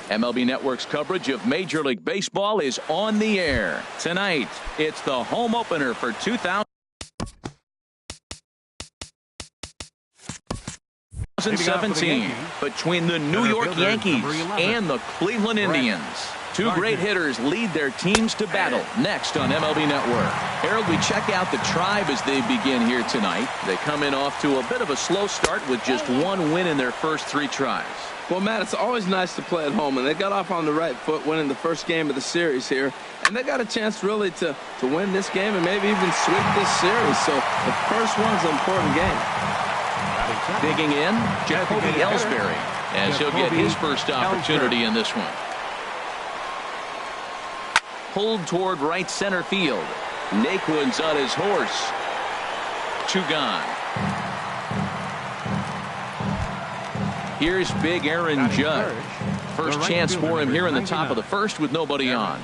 MLB Network's coverage of Major League Baseball is on the air. Tonight, it's the home opener for 2017 between the New York Yankees and the Cleveland Indians. Two great hitters lead their teams to battle next on MLB Network. Harold, we check out the Tribe as they begin here tonight. They come in off to a bit of a slow start with just one win in their first 3 tries. Well, Matt, it's always nice to play at home, and they got off on the right foot winning the first game of the series here, and they got a chance really to win this game and maybe even sweep this series. So the first one's an important game. Digging in, Jacoby Ellsbury, as he'll get his first opportunity in this one. Pulled toward right center field. Naquin's on his horse. 2 gone. Here's big Aaron Judge. First chance for him here in the top of the first with nobody on.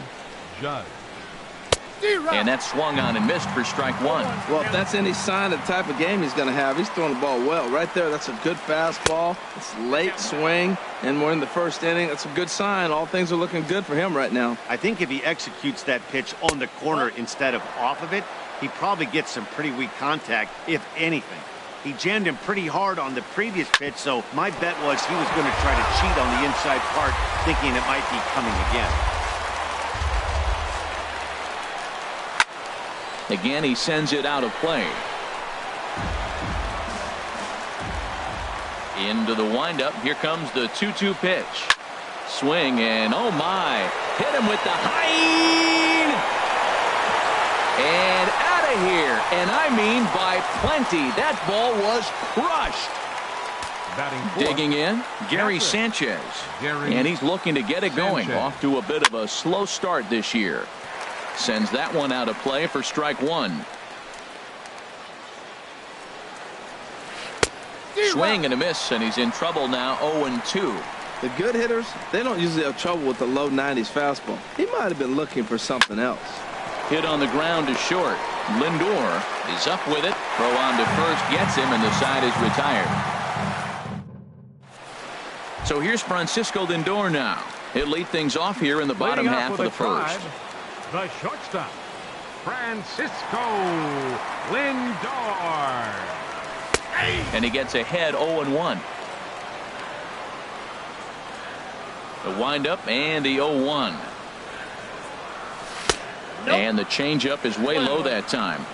And that swung on and missed for strike 1. Well, if that's any sign of the type of game he's going to have, he's throwing the ball well. Right there, that's a good fastball. It's late swing, and we're in the first inning. That's a good sign. All things are looking good for him right now. I think if he executes that pitch on the corner instead of off of it, he probably gets some pretty weak contact, if anything. He jammed him pretty hard on the previous pitch, so my bet was he was going to try to cheat on the inside part, thinking it might be coming again. Again, he sends it out of play. Into the windup. Here comes the 2-2 pitch. Swing, and oh my. Hit him with the high. And out of here. And I mean by plenty. That ball was crushed. Digging in, Gary Sanchez. And he's looking to get it going. Off to a bit of a slow start this year. Sends that one out of play for strike 1. Swing and a miss, and he's in trouble now. 0-2. The good hitters, they don't usually have trouble with the low 90s fastball. He might have been looking for something else. Hit on the ground to short. Lindor is up with it. Throw on to first gets him, and the side is retired. So here's Francisco Lindor now. He'll lead things off here in the bottom half of the first. The shortstop, Francisco Lindor. And he gets ahead 0-1. The windup and the 0-1. Nope. And the changeup is way low that time.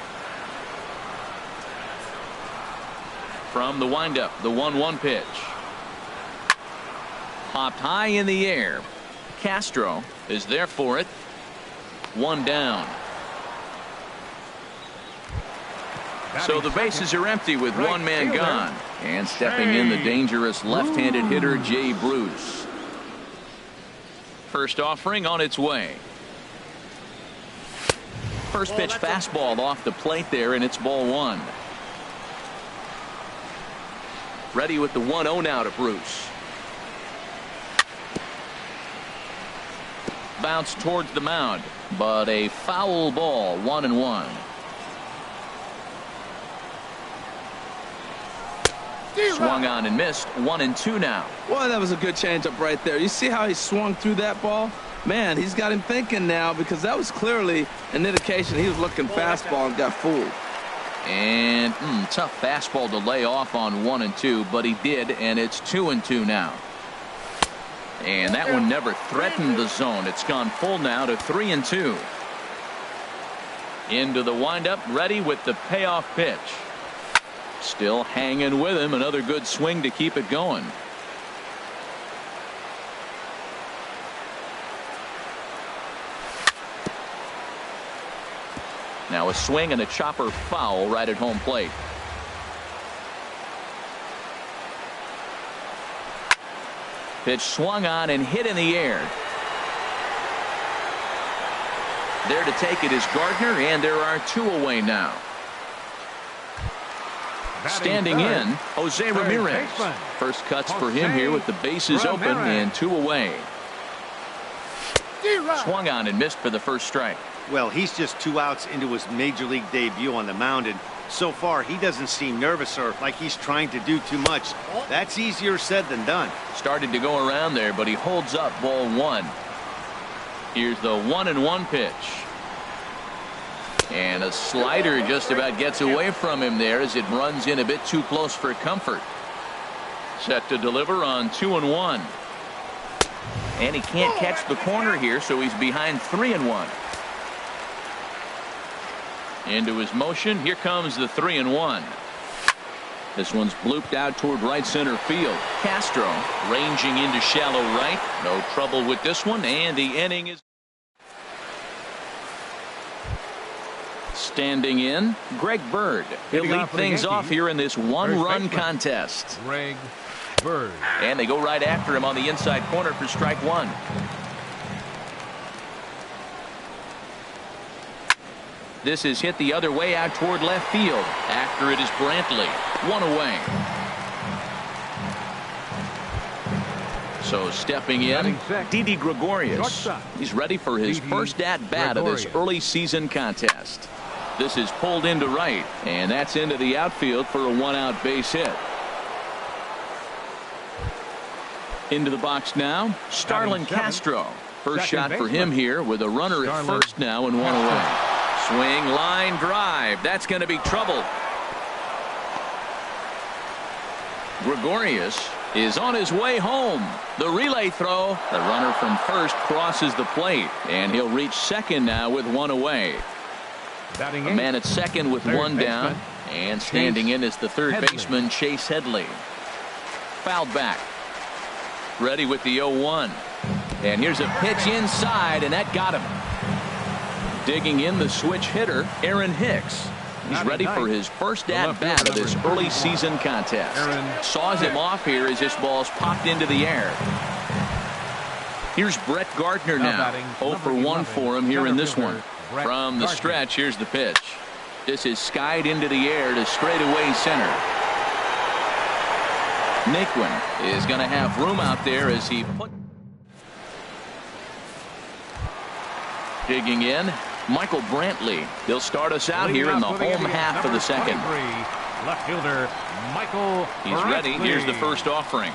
From the windup, the 1-1 pitch. Popped high in the air. Castro is there for it. 1 down. So the bases are empty with one man gone. And stepping in the dangerous left-handed hitter Jay Bruce. First offering on its way. First pitch fastball off the plate there, and it's ball 1. Ready with the 1-0 now to Bruce. Bounce towards the mound, but a foul ball. 1-1. Swung on and missed. 1-2 now. Boy, that was a good changeup right there. You see how he swung through that ball? Man, he's got him thinking now, because that was clearly an indication he was looking fastball and got fooled. And tough fastball to lay off on 1-2, but he did, and it's 2-2 now. And that one never threatened the zone. It's gone full now to 3-2. Into the windup, ready with the payoff pitch. Still hanging with him. Another good swing to keep it going. Now a swing and a chopper foul right at home plate. Pitch swung on and hit in the air. There to take it is Gardner, and there are 2 away now. Standing in, Jose Ramirez. First cuts for him here with the bases open and 2 away. Swung on and missed for the first strike. Well, he's just 2 outs into his major league debut on the mound, and So far, he doesn't seem nervous or like he's trying to do too much. That's easier said than done. Started to go around there, but he holds up ball one. Here's the 1-1 pitch. And a slider just about gets away from him there as it runs in a bit too close for comfort. Set to deliver on 2-1. And he can't catch the corner here, so he's behind 3-1. Into his motion. Here comes the 3-1. This one's blooped out toward right center field. Castro ranging into shallow right. No trouble with this one, and the inning is standing in. Greg Bird. He'll lead things off here in this one-run contest. Greg Bird. And they go right after him on the inside corner for strike one. This is hit the other way out toward left field. After it is Brantley. One away. So stepping in, Didi Gregorius. He's ready for his first at-bat of this early season contest. This is pulled into right, and that's into the outfield for a one-out base hit. Into the box now, Starlin Castro. First shot for him here with a runner at first now and one away. Swing, line, drive. That's going to be trouble. Gregorius is on his way home. The relay throw. The runner from first crosses the plate, and he'll reach second now with one away. A man at second with one down, and standing in is the third baseman, Chase Headley. Fouled back. Ready with the 0-1. And here's a pitch inside, and that got him. Digging in the switch hitter, Aaron Hicks. He's ready for his first at-bat of this early season contest. Saws him off here as this ball's popped into the air. Here's Brett Gardner now. 0 for 1 for him here in this one. From the stretch, here's the pitch. This is skied into the air to straightaway center. Naquin is going to have room out there as he put. Digging in, Michael Brantley. He'll start us out here in the home half of the second. Left fielder Michael. He's ready. Here's the first offering.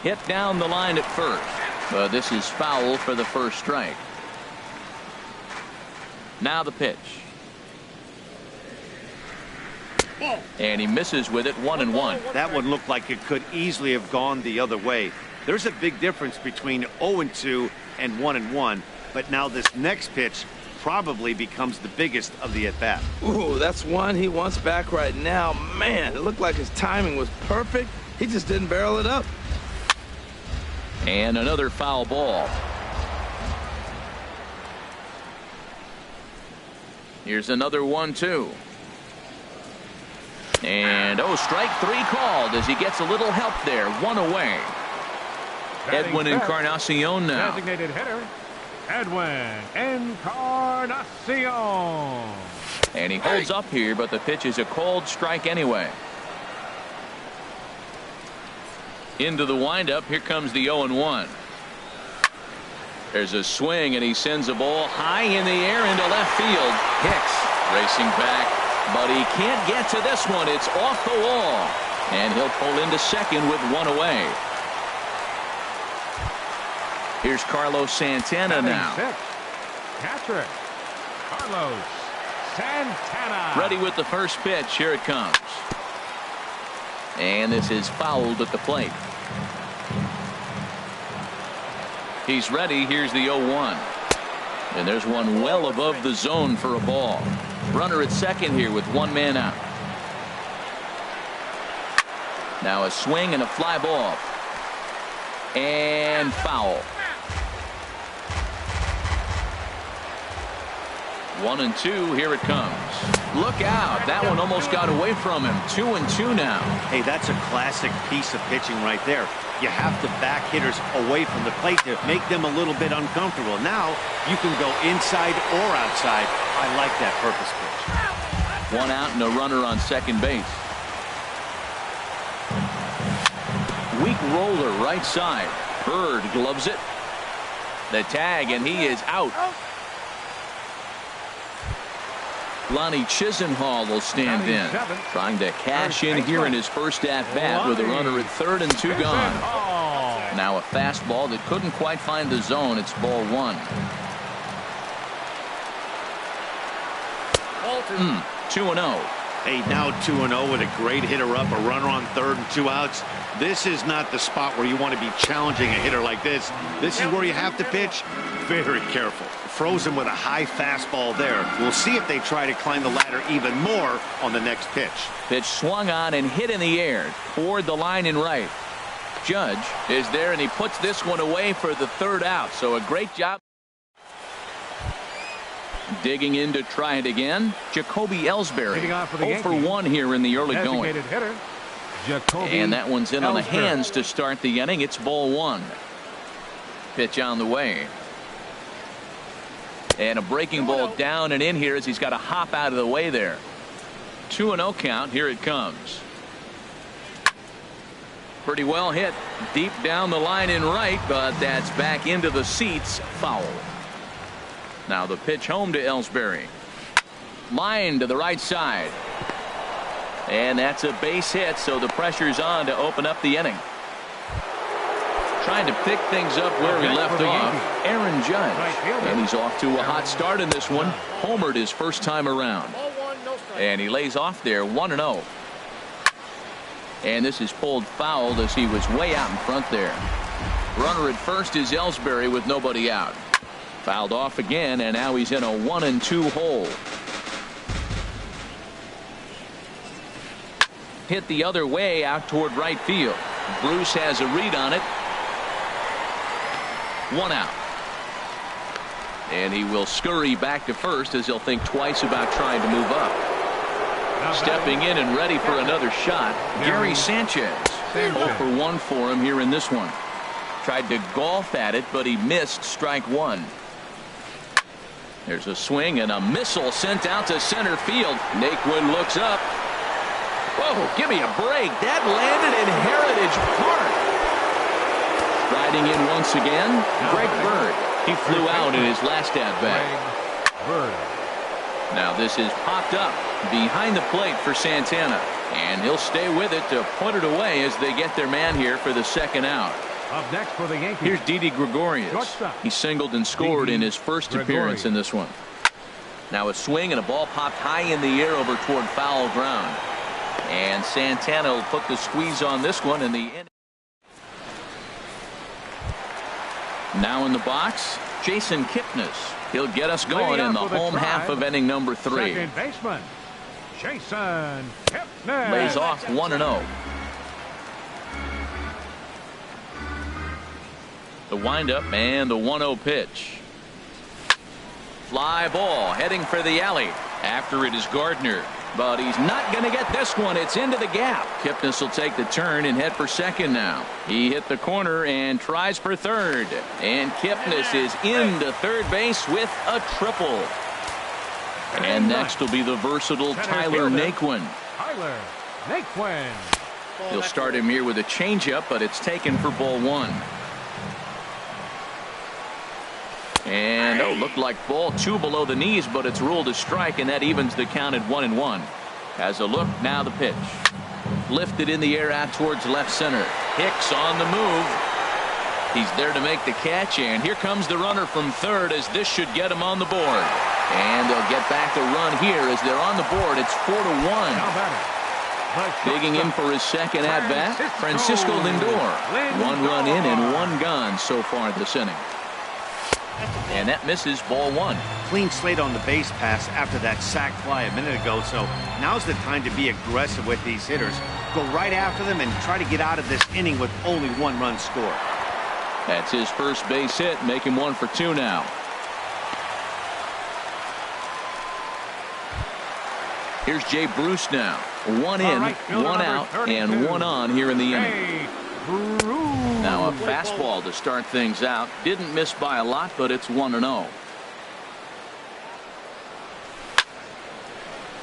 Hit down the line at first, but this is foul for the first strike. Now the pitch. And he misses with it. 1-1. That one looked like it could easily have gone the other way. There's a big difference between 0-2 and 1-1, but now this next pitch probably becomes the biggest of the at-bat. Ooh, that's one he wants back right now. Man, it looked like his timing was perfect. He just didn't barrel it up. And another foul ball. Here's another 1-2. And strike three called as he gets a little help there. One away. Edwin Encarnacion now. Designated hitter, Edwin Encarnacion. And he holds up here, but the pitch is a called strike anyway. Into the windup. Here comes the 0-1. There's a swing, and he sends a ball high in the air into left field. Hicks racing back, but he can't get to this one. It's off the wall, and he'll pull into second with one away. Here's Carlos Santana now. Catcher Carlos Santana. Ready with the first pitch. Here it comes. And this is fouled at the plate. He's ready. Here's the 0-1. And there's one well above the zone for a ball. Runner at second here with one man out. Now a swing and a fly ball. And foul. 1-2. Here it comes. Look out. That one almost got away from him. 2-2 now. Hey, that's a classic piece of pitching right there. You have to back hitters away from the plate to make them a little bit uncomfortable. Now you can go inside or outside. I like that purpose pitch. One out and a runner on second base. Weak roller right side. Bird gloves it. The tag, and he is out. Lonnie Chisenhall will stand in, trying to cash in here in his first at-bat with a runner at third and 2 gone. Now a fastball that couldn't quite find the zone. It's ball 1. 2-0. Hey, now 2-0 with a great hitter up, a runner on third and 2 outs. This is not the spot where you want to be challenging a hitter like this. This is where you have to pitch very careful. Frozen with a high fastball there. We'll see if they try to climb the ladder even more on the next pitch. Pitch swung on and hit in the air toward the line and right. Judge is there, and he puts this one away for the 3rd out. So a great job. Digging in to try it again, Jacoby Ellsbury. 0 for 1 here in the early going. Hitter, and that one's in on the hands to start the inning. It's ball 1. Pitch on the way. And a breaking ball down and in here as he's got to hop out of the way there. 2-0 count. Here it comes. Pretty well hit deep down the line in right, but that's back into the seats. Foul. Now the pitch home to Ellsbury. Line to the right side. And that's a base hit, so the pressure's on to open up the inning. Trying to pick things up where he left off, Aaron Judge. And he's off to a hot start in this one. Homered his first time around. And he lays off there 1-0. And this is pulled fouled as he was way out in front there. Runner at first is Ellsbury with nobody out. Fouled off again, and now he's in a 1-2 hole. Hit the other way out toward right field. Bruce has a read on it. 1 out. And he will scurry back to first as he'll think twice about trying to move up. Stepping in and ready for another shot, Gary Sanchez. 0 for 1 for him here in this one. Tried to golf at it, but he missed strike 1. There's a swing and a missile sent out to center field. Naquin looks up. Whoa, give me a break. That landed in Heritage Park. Riding in once again, Greg Bird. He flew out in his last at-bat. Now this is popped up behind the plate for Santana. And he'll stay with it to put it away as they get their man here for the 2nd out. Up next for the Yankees. Here's Didi Gregorius. He singled and scored in his first appearance in this one. Now a swing and a ball popped high in the air over toward foul ground. And Santana will put the squeeze on this one in the inning. Now in the box, Jason Kipnis. He'll get us going in the home half of inning number 3. Second baseman, Jason Kipnis. Lays off 1-0. The windup and the 1-0 pitch. Fly ball heading for the alley. After it is Gardner. But he's not going to get this one. It's into the gap. Kipnis will take the turn and head for second now. He hit the corner and tries for third. And Kipnis is into third base with a triple. And next will be the versatile Tyler Naquin. He'll start him here with a changeup, but it's taken for ball 1. And looked like ball 2 below the knees, but it's ruled a strike, and that evens the count at 1-1. Has a look, now the pitch. Lifted in the air out towards left center. Hicks on the move. He's there to make the catch, and here comes the runner from third as this should get him on the board. And they'll get back a run here as they're on the board. It's 4-1. Digging in for his second at-bat, Francisco Lindor. 1 run in and 1 gone so far this inning. And that misses ball 1. Clean slate on the base pass after that sac fly a minute ago, so now's the time to be aggressive with these hitters. Go right after them and try to get out of this inning with only 1 run scored. That's his first base hit, make him 1 for 2 now. Here's Jay Bruce now. 1 in, 1 out, and 1 on here in the inning. Now a fastball to start things out. Didn't miss by a lot, but it's 1-0.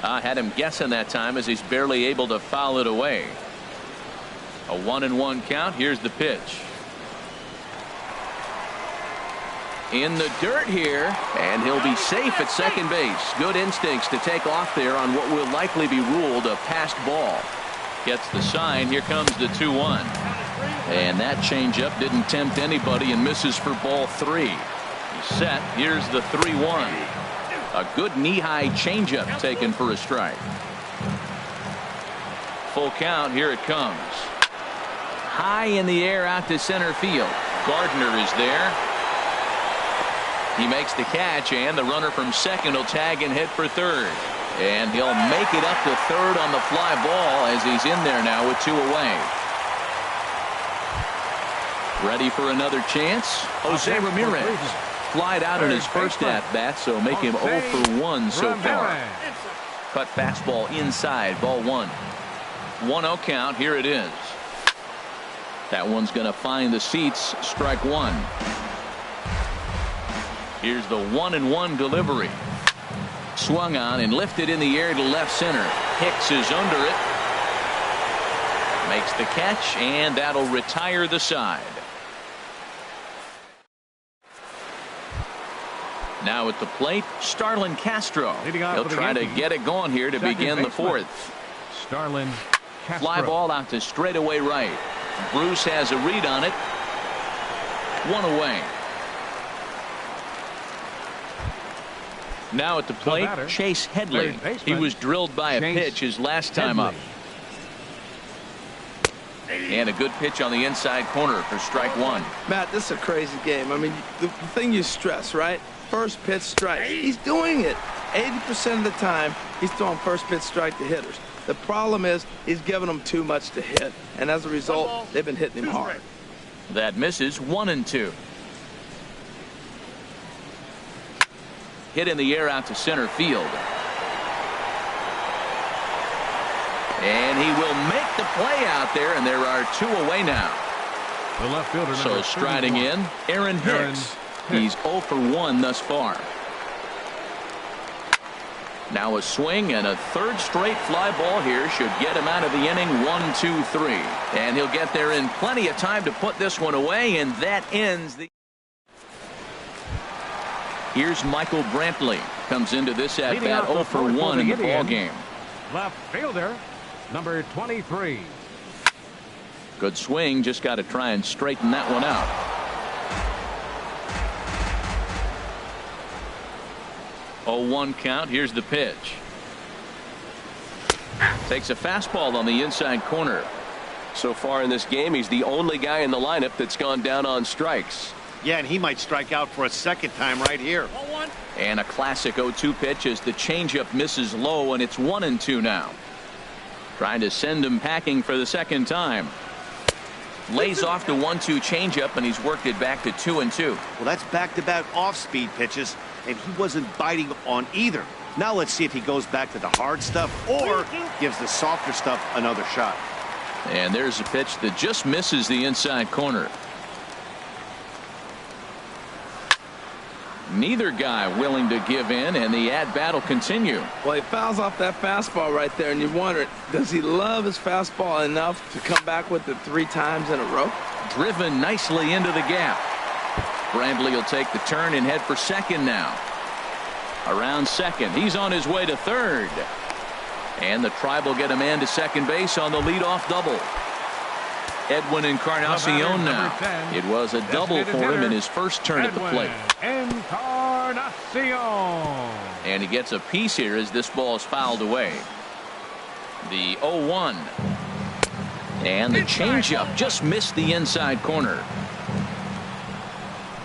I had him guessing that time as he's barely able to foul it away. A 1-1 count. Here's the pitch. In the dirt here, and he'll be safe at second base. Good instincts to take off there on what will likely be ruled a passed ball. Gets the sign. Here comes the 2-1. And that changeup didn't tempt anybody and misses for ball 3. He's set. Here's the 3-1. A good knee-high changeup taken for a strike. Full count. Here it comes. High in the air out to center field. Gardner is there. He makes the catch, and the runner from second will tag and head for third. And he'll make it up to third on the fly ball as he's in there now with 2 away. Ready for another chance? Jose Ramirez flied out in his first at-bat, so make him 0 for 1 so far. Cut fastball inside, ball 1. 1-0 count. Here it is. That one's going to find the seats. Strike 1. Here's the 1-1 delivery. Swung on and lifted in the air to left center. Hicks is under it. Makes the catch, and that'll retire the side. Now at the plate, Starlin Castro. He'll try to get it going here to begin the 4th. Starlin Castro. Fly ball out to straightaway right. Bruce has a read on it. 1 away. Now at the plate, Chase Headley. He was drilled by a pitch his last time up. And a good pitch on the inside corner for strike 1. Matt, this is a crazy game. I mean, the thing you stress, right? First pitch strike. He's doing it. 80% of the time, he's throwing first pitch strike to hitters. The problem is he's giving them too much to hit. And as a result, they've been hitting him hard. That misses. 1-2. Hit in the air out to center field. And he will make the play out there, and there are 2 away now. The left fielder, so striding 31. in, Aaron Hicks. He's 0 for 1 thus far. Now a swing and a third straight fly ball here should get him out of the inning. 1-2-3. And he'll get there in plenty of time to put this one away, and that ends the... Here's Michael Brantley. Comes into this at bat 0 for 1 in the ball game. Left fielder, number 23. Good swing. Just got to try and straighten that one out. Oh, 1 count. Here's the pitch. Takes a fastball on the inside corner. So far in this game, he's the only guy in the lineup that's gone down on strikes. Yeah, and he might strike out for a second time right here. And a classic 0-2 pitch as the changeup misses low, and it's 1-2 now. Trying to send him packing for the second time. Lays off the 1-2 changeup, and he's worked it back to 2-2. Well, that's back-to-back off-speed pitches, and he wasn't biting on either. Now let's see if he goes back to the hard stuff or gives the softer stuff another shot. And there's a pitch that just misses the inside corner. Neither guy willing to give in, and the at-bat will continue. Well, he fouls off that fastball right there, and you wonder, does he love his fastball enough to come back with it 3 times in a row? Driven nicely into the gap. Brantley will take the turn and head for second now. Around second. He's on his way to third. And the Tribe will get a man to second base on the leadoff double. Edwin Encarnacion now. It was a double for him in his first turn at the plate. Encarnacion. And he gets a piece here as this ball is fouled away. The 0-1. And the changeup just missed the inside corner.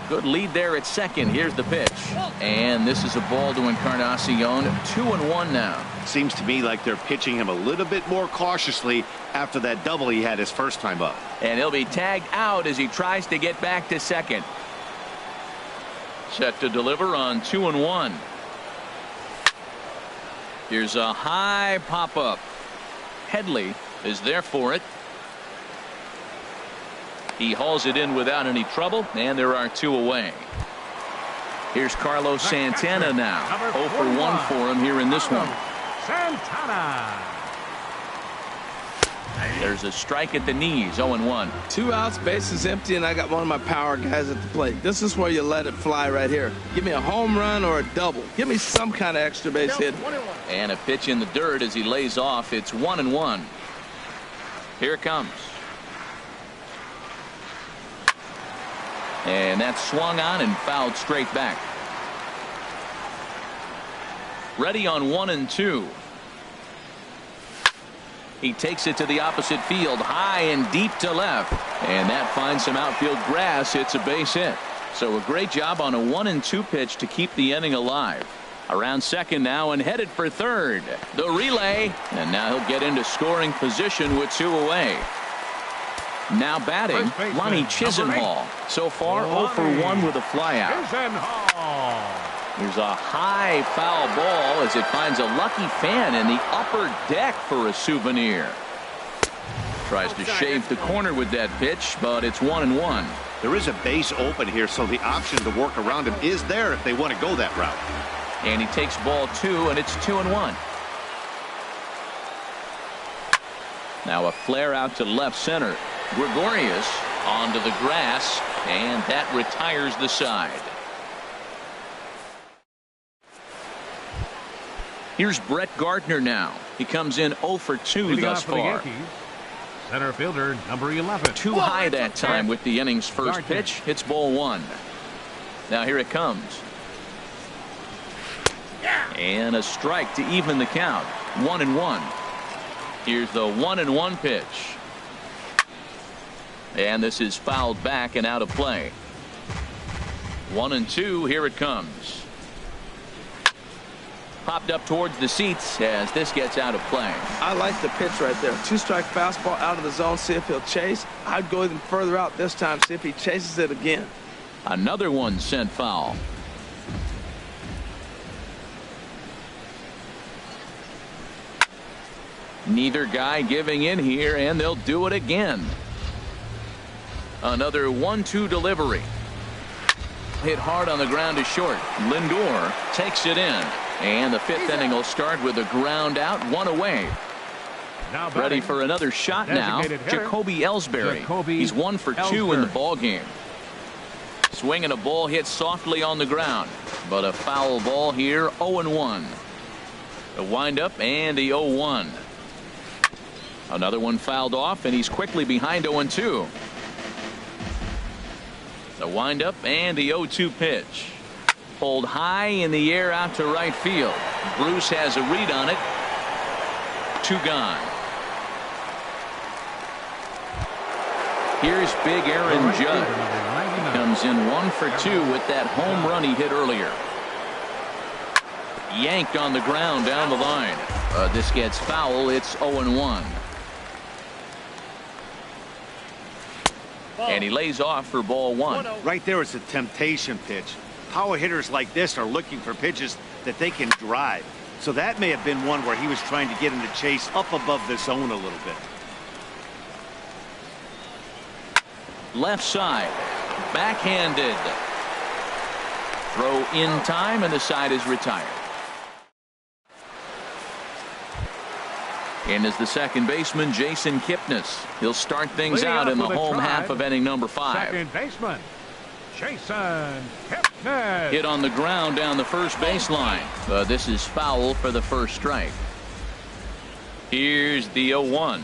Good lead there at second. Here's the pitch. And this is a ball to Encarnacion. 2-1 now. Seems to me like they're pitching him a little bit more cautiously after that double he had his first time up. And he'll be tagged out as he tries to get back to second. Set to deliver on 2-1. Here's a high pop-up. Headley is there for it. He hauls it in without any trouble, and there are 2 away. Here's Carlos Santana now. 0 for 1 for him here in this one. Santana. There's a strike at the knees, 0-1. 2 outs, bases empty, and I got one of my power guys at the plate. This is where you let it fly right here. Give me a home run or a double. Give me some kind of extra base hit. And a pitch in the dirt as he lays off. It's 1-1. Here it comes. And that's swung on and fouled straight back. Ready on 1-2. He takes it to the opposite field, high and deep to left. And that finds some outfield grass. It's a base hit. So a great job on a 1-2 pitch to keep the inning alive. Around second now and headed for third. The relay. And now he'll get into scoring position with 2 away. Now batting, Lonnie Chisenhall. So far 0 for 1 with a flyout. Here's a high foul ball as it finds a lucky fan in the upper deck for a souvenir. Tries to shave the corner with that pitch, but it's 1-1. There is a base open here, so the option to work around him is there if they want to go that route. And he takes ball 2, and it's 2-1. Now a flare out to left center. Gregorius onto the grass, and that retires the side. Here's Brett Gardner now. He comes in 0 for 2 thus far. Center fielder, number 11. Too high that time with the inning's first pitch. Hits ball 1. Now here it comes. And a strike to even the count. 1-1. Here's the 1-1 pitch. And this is fouled back and out of play. 1-2. Here it comes. Popped up towards the seats as this gets out of play. I like the pitch right there. 2-strike fastball out of the zone. See if he'll chase. I'd go even further out this time. See if he chases it again. Another one sent foul. Neither guy giving in here, and they'll do it again. Another 1-2 delivery. Hit hard on the ground to short. Lindor takes it in. And the 5th inning will start with a ground out, 1 away. Ready for another shot now. Jacoby Ellsbury. He's 1 for 2 in the ball game. Swinging a ball hit softly on the ground, but a foul ball here. 0-1. A windup and the 0-1. Another one fouled off, and he's quickly behind 0-2. The windup and the 0-2 pitch. Pulled high in the air out to right field. Bruce has a read on it. 2 gone. Here's big Aaron Judge. He comes in 1 for 2 with that home run he hit earlier. Yanked on the ground down the line. This gets foul. It's 0-1. And he lays off for ball 1. Right there is a temptation pitch. Power hitters like this are looking for pitches that they can drive. So that may have been one where he was trying to get him to chase up above the zone a little bit. Left side. Backhanded. Throw in time, and the side is retired. In is the second baseman, Jason Kipnis. He'll start things out in the home half of inning number 5. Second baseman, Jason Kipnis. Hit on the ground down the first baseline. This is foul for the first strike. Here's the 0-1.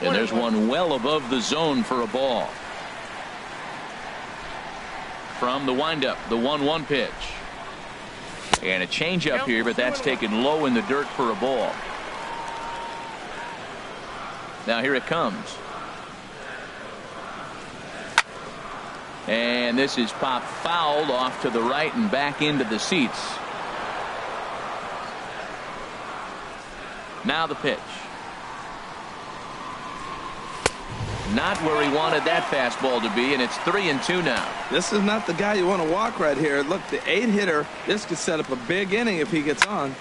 And there's one well above the zone for a ball. From the windup, the 1-1 pitch. And a changeup here, but that's taken low in the dirt for a ball. Now here it comes. And this is popped fouled off to the right and back into the seats. Now the pitch. Not where he wanted that fastball to be, and it's 3-2 now. This is not the guy you want to walk right here. Look, the 8-hitter, this could set up a big inning if he gets on.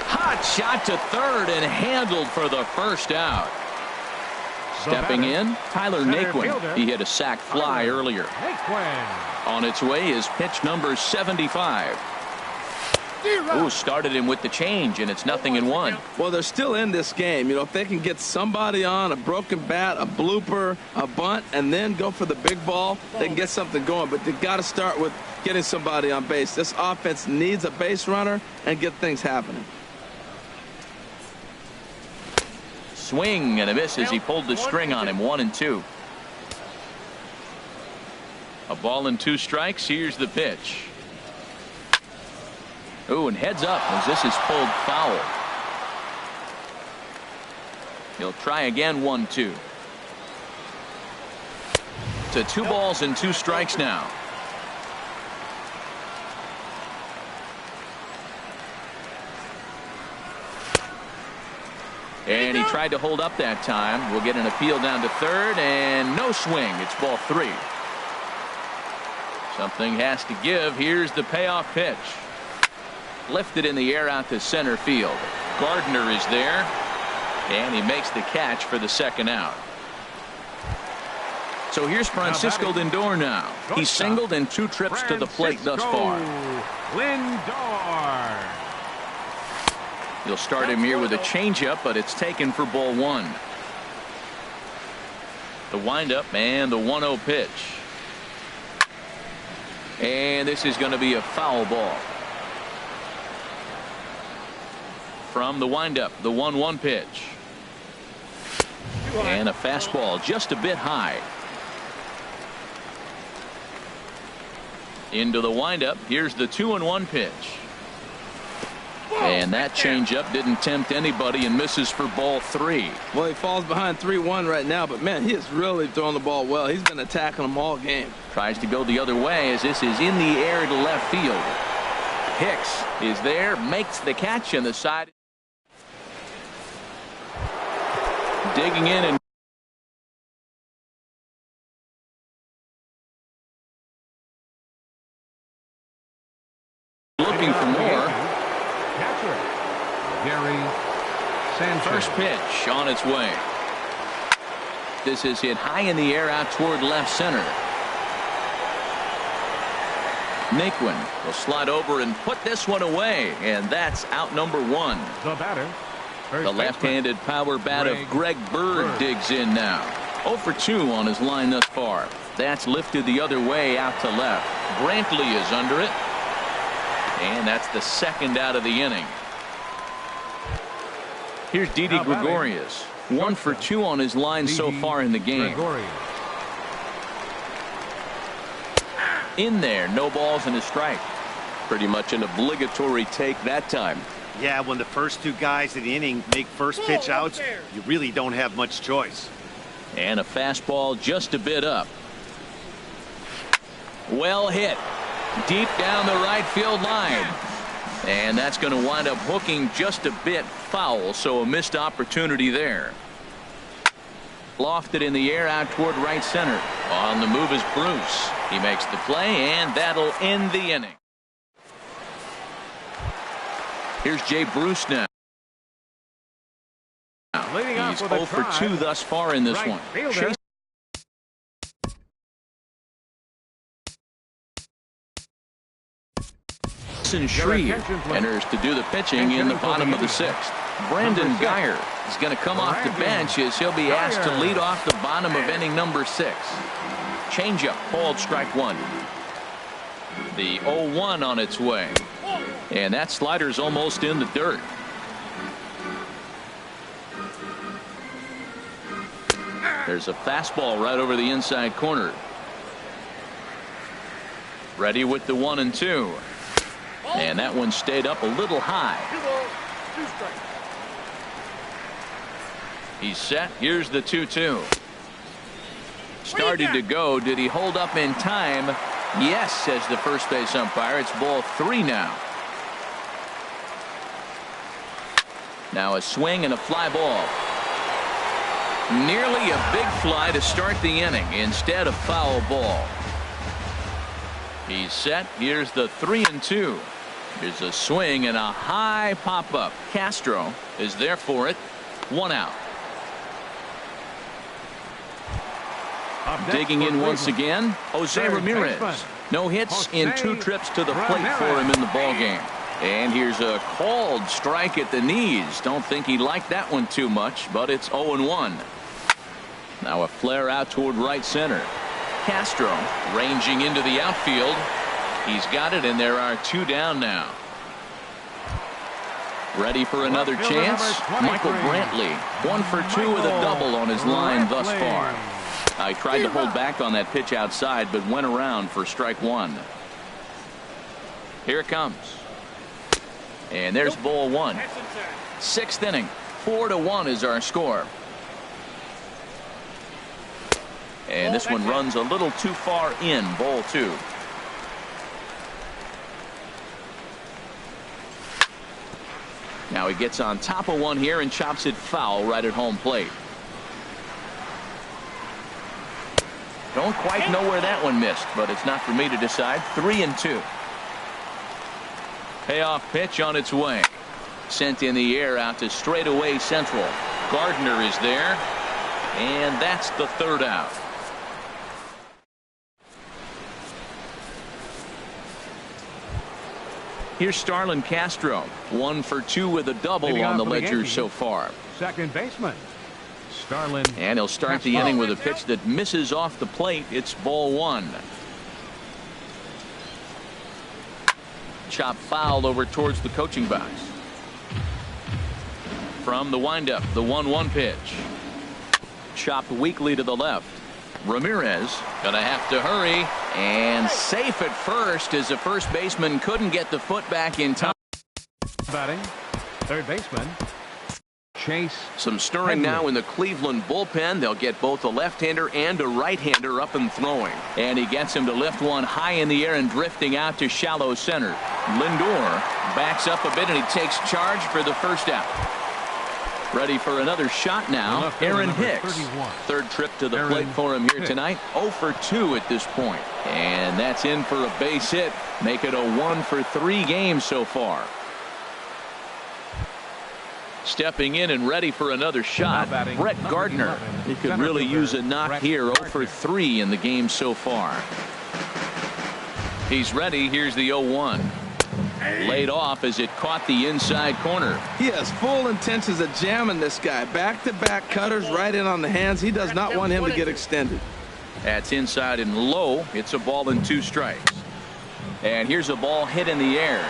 Hot shot to third and handled for the first out. Stepping in, Tyler Naquin. He hit a sac fly earlier. On its way is pitch number 75. Ooh, started him with the change, and it's 0-1. Well, they're still in this game. You know, if they can get somebody on, a broken bat, a blooper, a bunt, and then go for the big ball, they can get something going. But they got to start with getting somebody on base. This offense needs a base runner and get things happening. Swing and a miss as he pulled the string on him. 1-2. A ball and 2 strikes. Here's the pitch. Ooh, and heads up as this is pulled foul. He'll try again. 1-2. To 2 balls and 2 strikes now. And he tried to hold up that time. We'll get an appeal down to third, and no swing. It's ball 3. Something has to give. Here's the payoff pitch. Lifted in the air out to center field. Gardner is there, and he makes the catch for the 2nd out. So here's Francisco Lindor now. He's singled in 2 trips to the plate thus far. Lindor. You'll start him here with a changeup, but it's taken for ball 1. The windup and the 1-0 pitch. And this is going to be a foul ball. From the windup, the 1-1 pitch. And a fastball just a bit high. Into the windup. Here's the 2-1 pitch. And that changeup didn't tempt anybody and misses for ball 3. Well, he falls behind 3-1 right now, but man, he is really throwing the ball well. He's been attacking them all game. Tries to go the other way as this is in the air to left field. Hicks is there, makes the catch on the side. Digging in and looking for more. First pitch on its way. This is hit high in the air out toward left center. Naquin will slide over and put this one away, and that's out number 1. The batter. The left-handed power bat of Greg Bird digs in now. 0 for 2 on his line thus far. That's lifted the other way out to left. Brantley is under it. And that's the 2nd out of the inning. Here's Didi Gregorius. 1 for 2 on his line so far in the game. In there, no balls and a strike. Pretty much an obligatory take that time. Yeah, when the first 2 guys in the inning make first pitch outs, you really don't have much choice. And a fastball just a bit up. Well hit. Deep down the right field line. And that's going to wind up hooking just a bit foul, so a missed opportunity there. Lofted in the air out toward right center. On the move is Bruce. He makes the play, and that'll end the inning. Here's Jay Bruce now. He's 0 for 2 thus far in this one. Jason Shreve enters to do the pitching in the bottom of the 6th. Brandon Geyer is going to come off the bench as he'll be asked to lead off the bottom of inning number 6. Changeup called strike 1. The 0-1 on its way. And that slider's almost in the dirt. There's a fastball right over the inside corner. Ready with the 1-2. And that one stayed up a little high. He's set. Here's the 2-2. Started to go. Did he hold up in time? Yes, says the first base umpire. It's ball 3 now. Now a swing and a fly ball. Nearly a big fly to start the inning instead of foul ball. He's set. Here's the 3-2. Here's a swing and a high pop up. Castro is there for it. 1 out. Digging in once again, Jose Ramirez. No hits in 2 trips to the plate for him in the ball game. And here's a called strike at the knees. Don't think he liked that one too much, but it's 0-1. Now a flare out toward right center. Castro ranging into the outfield. He's got it, and there are 2 down now. Ready for another chance? Michael Brantley, 1 for 2 with a double on his line thus far. I tried to hold back on that pitch outside, but went around for strike 1. Here it comes. And there's ball 1. 6th inning. 4-1 is our score. And this one runs a little too far in. Ball 2. Now he gets on top of one here and chops it foul right at home plate. Don't quite know where that one missed, but it's not for me to decide. 3-2. Payoff pitch on its way. Sent in the air out to straightaway central. Gardner is there, and that's the 3rd out. Here's Starlin Castro, 1 for 2 with a double on the ledger so far. Second baseman, Starlin. And he'll start the inning with a pitch that misses off the plate. It's ball 1. Chop foul over towards the coaching box. From the windup, the 1-1 pitch. Chopped weakly to the left. Ramirez gonna have to hurry, and safe at first as the first baseman couldn't get the foot back in time. Batting, third baseman, Chase. Some stirring now in the Cleveland bullpen. They'll get both a left-hander and a right-hander up and throwing. And he gets him to lift one high in the air and drifting out to shallow center. Lindor backs up a bit, and he takes charge for the first out. Ready for another shot now. Aaron Hicks. 3rd trip to the plate for him here tonight. 0 for 2 at this point. And that's in for a base hit. Make it a 1 for 3 game so far. Stepping in and ready for another shot, Brett Gardner. He could really use a knock here. 0 for 3 in the game so far. He's ready. Here's the 0-1. Laid off as it caught the inside corner. He has full intentions of jamming this guy. Back-to-back cutters right in on the hands. He does not want him to get extended. That's inside and low. It's a ball and 2 strikes. And here's a ball hit in the air.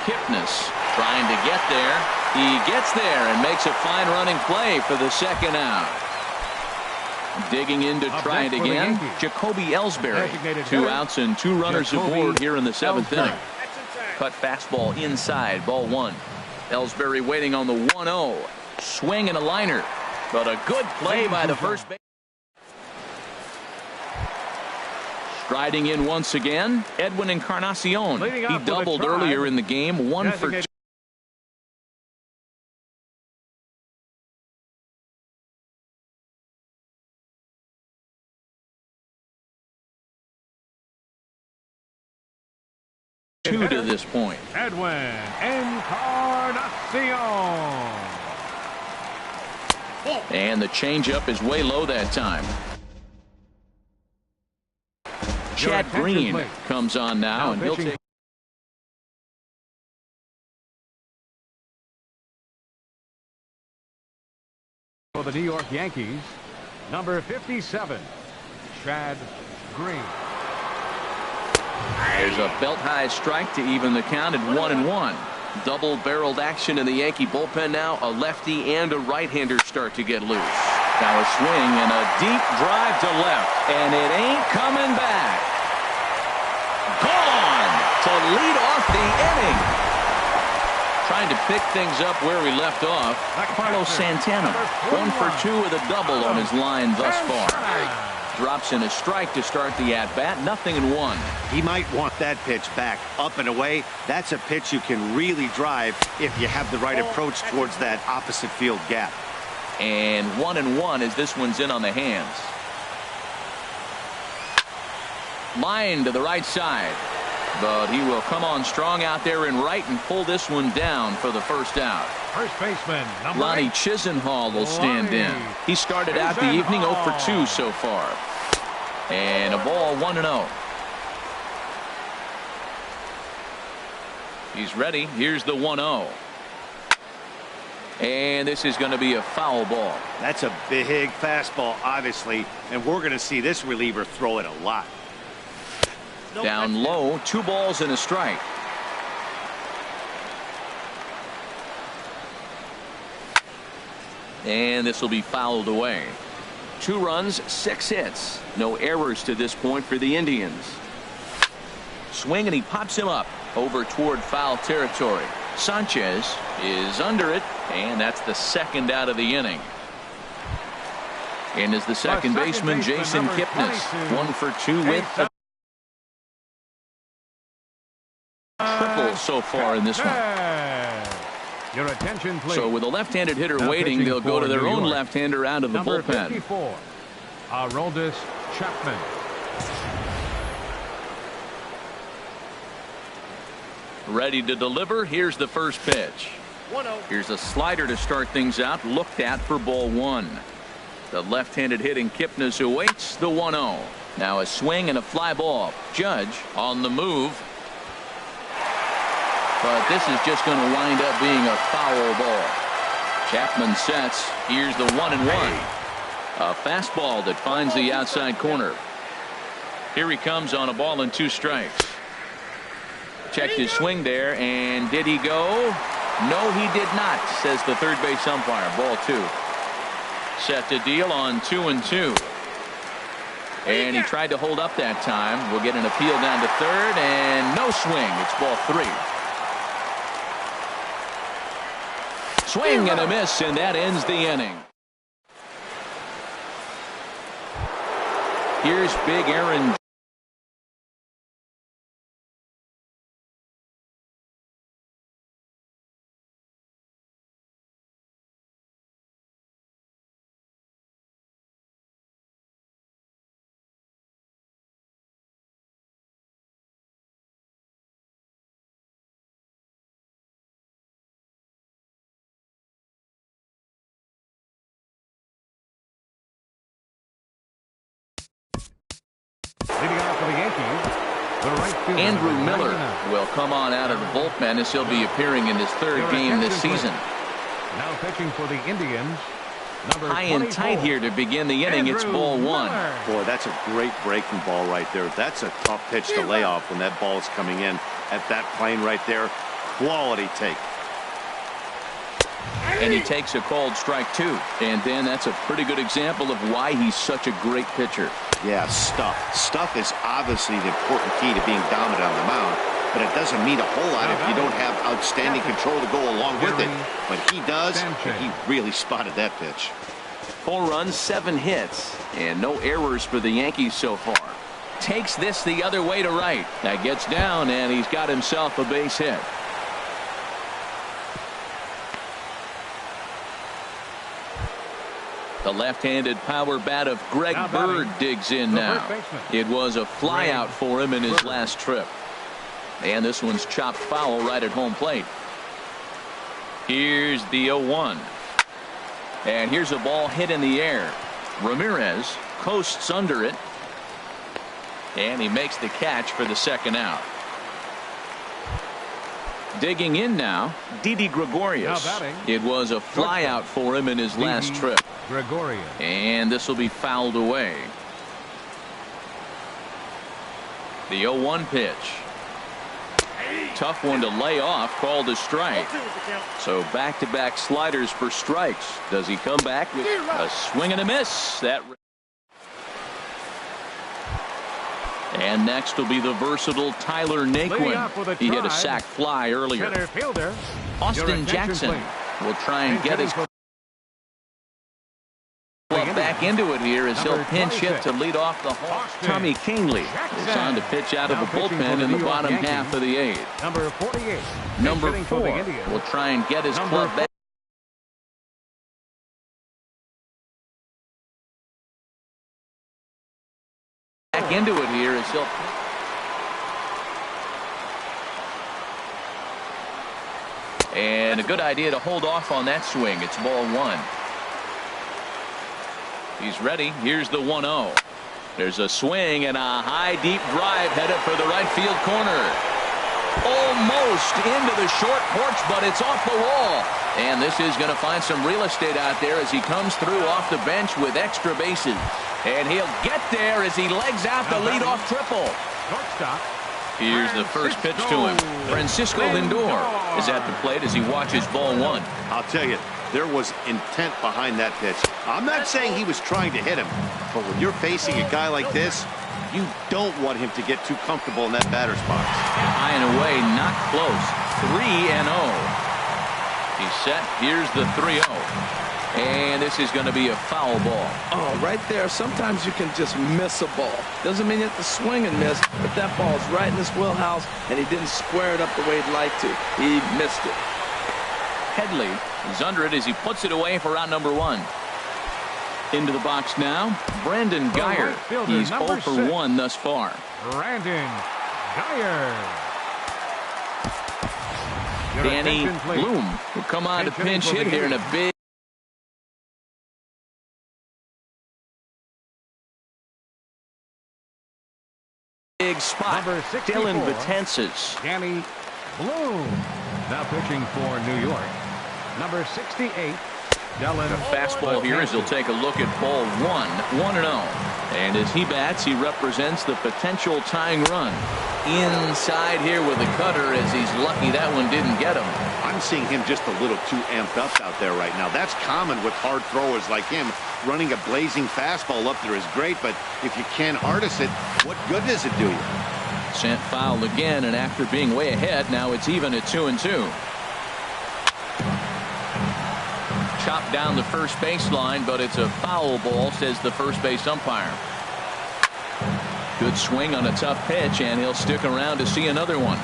Kipnis trying to get there. He gets there and makes a fine running play for the 2nd out. Digging in to try it again. Jacoby Ellsbury. 2 outs and 2 runners aboard here in the 7th inning. Cut fastball inside, ball 1. Ellsbury waiting on the 1-0. Swing and a liner, but a good play by the first base. Striding in once again, Edwin Encarnacion. He doubled earlier in the game. 1 for 2. To this point. Edwin Encarnacion. And the changeup is way low that time. Chad Green comes on now, and he'll take. For the New York Yankees, number 57, Chad Green. There's a belt-high strike to even the count at 1-1. Double-barreled action in the Yankee bullpen now. A lefty and a right-hander start to get loose. Now a swing and a deep drive to left, and it ain't coming back. Gone to lead off the inning. Trying to pick things up where we left off. Carlos Santana, 1 for 2 with a double on his line thus far. Drops in a strike to start the at-bat. 0-1. He might want that pitch back, up and away. That's a pitch you can really drive if you have the right approach towards that opposite field gap. And 1-1 as this one's in on the hands. Line to the right side. But he will come on strong out there in right and pull this one down for the first out. First baseman, number Lonnie 8. Chisenhall will stand in. He started out the evening 0 for 2 so far. And a ball 1-0. He's ready. Here's the 1-0. And this is going to be a foul ball. That's a big fastball, obviously, and we're going to see this reliever throw it a lot. Down low, 2 balls and a strike. And this will be fouled away. 2 runs, 6 hits. No errors to this point for the Indians. Swing, and he pops him up over toward foul territory. Sanchez is under it, and that's the second out of the inning. And is the second baseman, Jason Kipnis. 1 for 2 with a triple so far in this one. Your attention, please. So with a left-handed hitter waiting, they'll go to their own left-hander out of the Number bullpen. 54, Aroldis Chapman. Ready to deliver. Here's the first pitch. 1-0. Here's a slider to start things out. Looked at for ball 1. The left-handed hitting Kipnis awaits the 1-0. Now a swing and a fly ball. Judge on the move. But this is just going to wind up being a foul ball. Chapman sets. Here's the 1-1. A fastball that finds the outside corner. Here he comes on a ball and 2 strikes. Checked his swing there, and did he go? No, he did not, says the third base umpire. Ball 2. Set to deal on 2-2. And he tried to hold up that time. We'll get an appeal down to third, and no swing. It's ball 3. Swing and a miss, and that ends the inning. Here's Big Aaron. Leading off for the Yankees, the right fielder, Andrew number Miller 99. will come on out of the bullpen as he'll be appearing in his 3rd game this season. Now pitching for the Indians, number High and 24, tight here to begin the inning. It's Andrew ball 1. Miller. Boy, that's a great breaking ball right there. That's a tough pitch to lay off when that ball is coming in at that plane right there. Quality take. And he takes a called strike 2. And then that's a pretty good example of why he's such a great pitcher. Yeah, stuff. Stuff is obviously the important key to being dominant on the mound, but it doesn't mean a whole lot if you don't have outstanding control to go along with it. But he does, and he really spotted that pitch. 4 runs, 7 hits, and no errors for the Yankees so far. Takes this the other way to right. That gets down, and he's got himself a base hit. The left-handed power bat of Greg Bird digs in now. It was a flyout for him in his last trip. And this one's chopped foul right at home plate. Here's the 0-1. And here's a ball hit in the air. Ramirez coasts under it. And he makes the catch for the second out. Digging in now, Didi Gregorius. It was a flyout for him in his last trip. And this will be fouled away. The 0-1 pitch. Tough one to lay off, called a strike. So back-to-back sliders for strikes. Does he come back with a swing and a miss? And next will be the versatile Tyler Naquin. He hit a sac fly earlier. Austin Jackson will try and get his club back into it here as he'll pinch hit to lead off the hole. Tommy Kingley is on to pitch out of the bullpen in the bottom half of the 8th. Number 48. Number 4 will try and get his club back. Into it here as he'll and a good idea to hold off on that swing. It's ball 1. He's ready. Here's the 1-0. There's a swing and a high deep drive headed for the right field corner. Almost into the short porch, but it's off the wall. And this is going to find some real estate out there as he comes through off the bench with extra bases. And he'll get there as he legs out the leadoff triple. Shortstop. Here's the first pitch to him. Francisco Lindor is at the plate as he watches ball one. I'll tell you, there was intent behind that pitch. I'm not saying he was trying to hit him, but when you're facing a guy like this, you don't want him to get too comfortable in that batter's box. High and away, not close. 3-0. He's set. Here's the 3-0. And this is going to be a foul ball. Oh, right there. Sometimes you can just miss a ball. Doesn't mean you have to swing and miss, but that ball's right in his wheelhouse, and he didn't square it up the way he'd like to. He missed it. Headley is under it as he puts it away for out number one. Into the box now, Brandon Guyer. He's 0 for 1 thus far. Brandon Guyer. Danny Bloom will come on to pinch hit here in a big spot. Dylan Betances. Danny Bloom now pitching for New York. Number 68. Dylan. A fastball here as he'll take a look at ball 1-0. And as he bats, he represents the potential tying run. Inside here with a cutter as he's lucky that one didn't get him. I'm seeing him just a little too amped up out there right now. That's common with hard throwers like him. Running a blazing fastball up there is great, but if you can't harness it, what good does it do you? Sent foul again, and after being way ahead, now it's even at 2-2. Chopped down the first baseline, but it's a foul ball, says the first base umpire. Good swing on a tough pitch, and he'll stick around to see another one.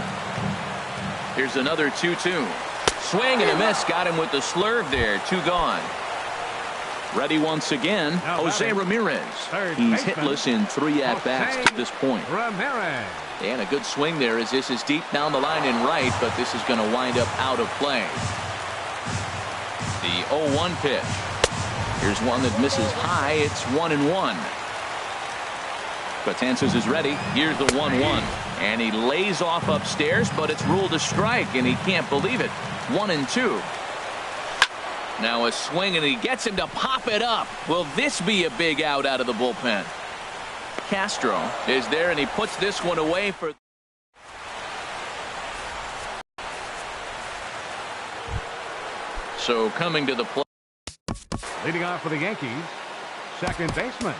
Here's another 2-2. Swing and a miss. Got him with the slurve there. 2 gone. Ready once again, Jose Ramirez. He's hitless in 3 at-bats to this point. Ramirez. And a good swing there as this is deep down the line in right, but this is going to wind up out of play. The 0-1 pitch. Here's one that misses high. It's 1-1. Betances is ready. Here's the 1-1. And he lays off upstairs, but it's ruled a strike, and he can't believe it. 1-2. Now a swing, and he gets him to pop it up. Will this be a big out of the bullpen? Castro is there, and he puts this one away for... So coming to the plate. Leading off for the Yankees, second baseman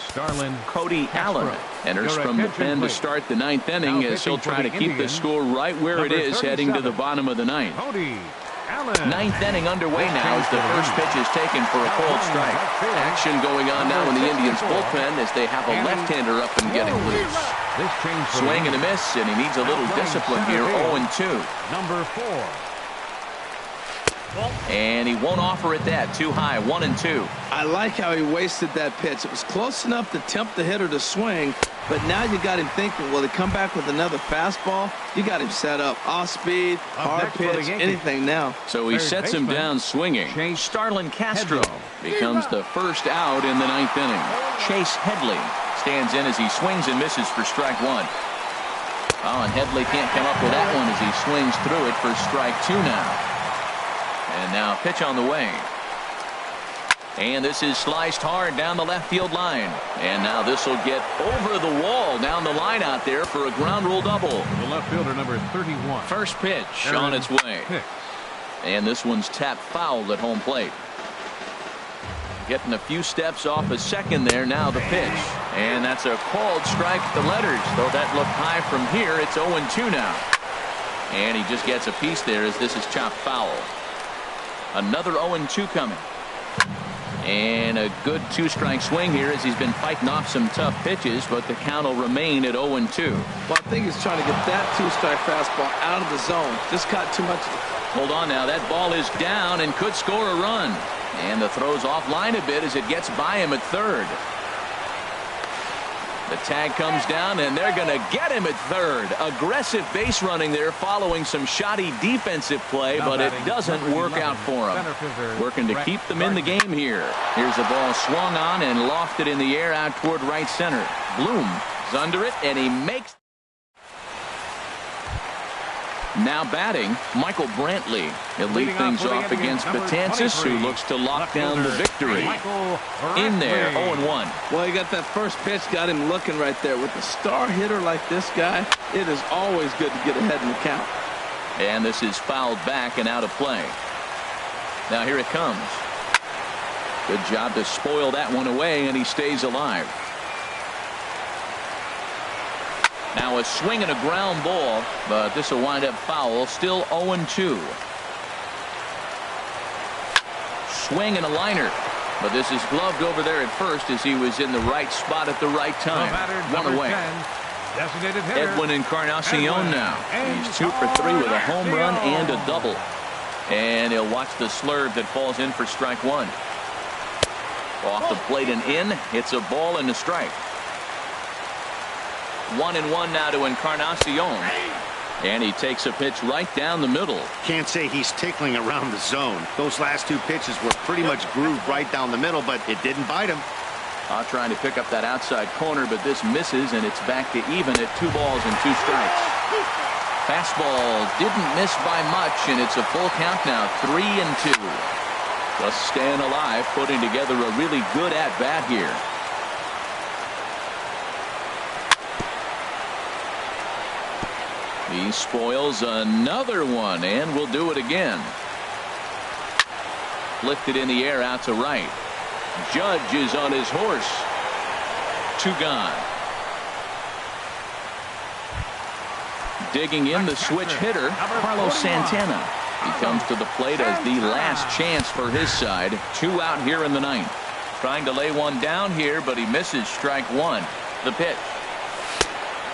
Starlin Cody Allen enters from the pen to start the 9th inning as he'll try to keep the score right where it is heading to the bottom of the 9th. Cody Allen. 9th inning underway now as the first pitch is taken for a cold strike. Action going on now in the Indians bullpen as they have a left-hander up and getting loose. Swing and a miss, and he needs a little discipline here. 0-2. Number 4. And he won't offer it that. Too high. 1-2. I like how he wasted that pitch. It was close enough to tempt the hitter to swing, but now you got him thinking, will he come back with another fastball? You got him set up. Off speed, hard pitch, anything now. So he sets him down swinging. Starlin Castro becomes the first out in the 9th inning. Chase Headley stands in as he swings and misses for strike 1. Oh, and Headley can't come up with that one as he swings through it for strike 2 now. And now pitch on the way. And this is sliced hard down the left field line. And now this will get over the wall down the line out there for a ground rule double. The left fielder, number 31. First pitch on its way. And this one's tapped foul at home plate. Getting a few steps off a second there. Now the pitch. And that's a called strike to the letters. Though that looked high from here, it's 0-2 now. And he just gets a piece there as this is chopped foul. Another 0-2 coming. And a good 2-strike swing here as he's been fighting off some tough pitches, but the count will remain at 0-2. Well, I think he's trying to get that 2-strike fastball out of the zone. Just caught too much. Hold on now. That ball is down and could score a run. And the throw's offline a bit as it gets by him at third. The tag comes down, and they're going to get him at third. Aggressive base running there following some shoddy defensive play, but it doesn't work out for him. Working to keep them in the game here. Here's a ball swung on and lofted in the air out toward right center. Bloom is under it, and he makes... Now batting, Michael Brantley. He'll lead things off against Betances, who looks to lock down the victory. In there, 0-1. Well, he got that first pitch, got him looking right there. With a star hitter like this guy, it is always good to get ahead in the count. And this is fouled back and out of play. Now here it comes. Good job to spoil that one away, and he stays alive. Now a swing and a ground ball, but this will wind up foul. Still 0-2. Swing and a liner, but this is gloved over there at first as he was in the right spot at the right time. One away. Edwin Encarnacion now. He's 2 for 3 with a home run and a double. And he'll watch the slurve that falls in for strike one. Off the plate and in. It's a ball and a strike. 1-1 now to Encarnacion. And he takes a pitch right down the middle. Can't say he's tickling around the zone. Those last two pitches were pretty much grooved right down the middle, but it didn't bite him. Trying to pick up that outside corner, but this misses, and it's back to even at 2 balls and 2 strikes. Fastball didn't miss by much, and it's a full count now, 3-2. Just staying alive, putting together a really good at-bat here. He spoils another one, and will do it again. Lifted in the air out to right. Judge is on his horse. 2 gone. Digging in the switch hitter, Carlos Santana. He comes to the plate as the last chance for his side. 2 out here in the 9th. Trying to lay one down here, but he misses strike one. The pitch.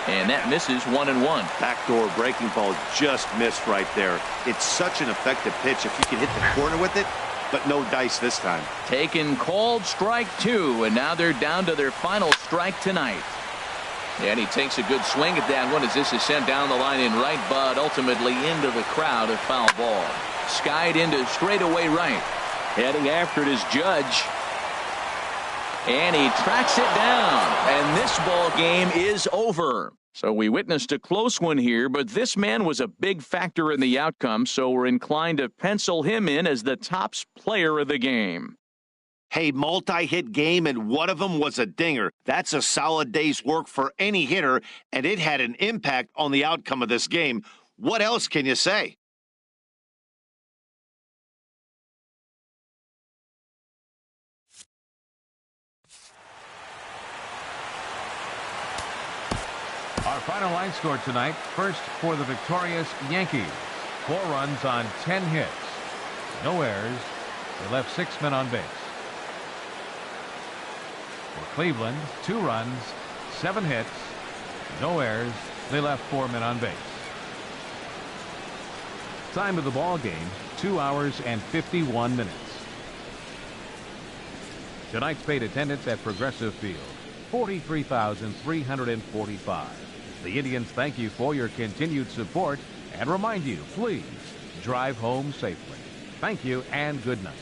And that misses 1-1. Backdoor breaking ball just missed right there. It's such an effective pitch if you can hit the corner with it, but no dice this time. Taken called strike 2, and now they're down to their final strike tonight. And he takes a good swing at that one as this is sent down the line in right, but ultimately into the crowd, a foul ball. Skied into straightaway right. Heading after it is Judge. And he tracks it down, and this ball game is over. So we witnessed a close one here, but this man was a big factor in the outcome, so we're inclined to pencil him in as the top player of the game. Hey, multi-hit game, and one of them was a dinger. That's a solid day's work for any hitter, and it had an impact on the outcome of this game. What else can you say? Our final line score tonight, first for the victorious Yankees. 4 runs on 10 hits. No errors. They left 6 men on base. For Cleveland, 2 runs, 7 hits. No errors. They left 4 men on base. Time of the ball game, 2 hours and 51 minutes. Tonight's paid attendance at Progressive Field, 43,345. The Indians thank you for your continued support and remind you, please drive home safely. Thank you and good night.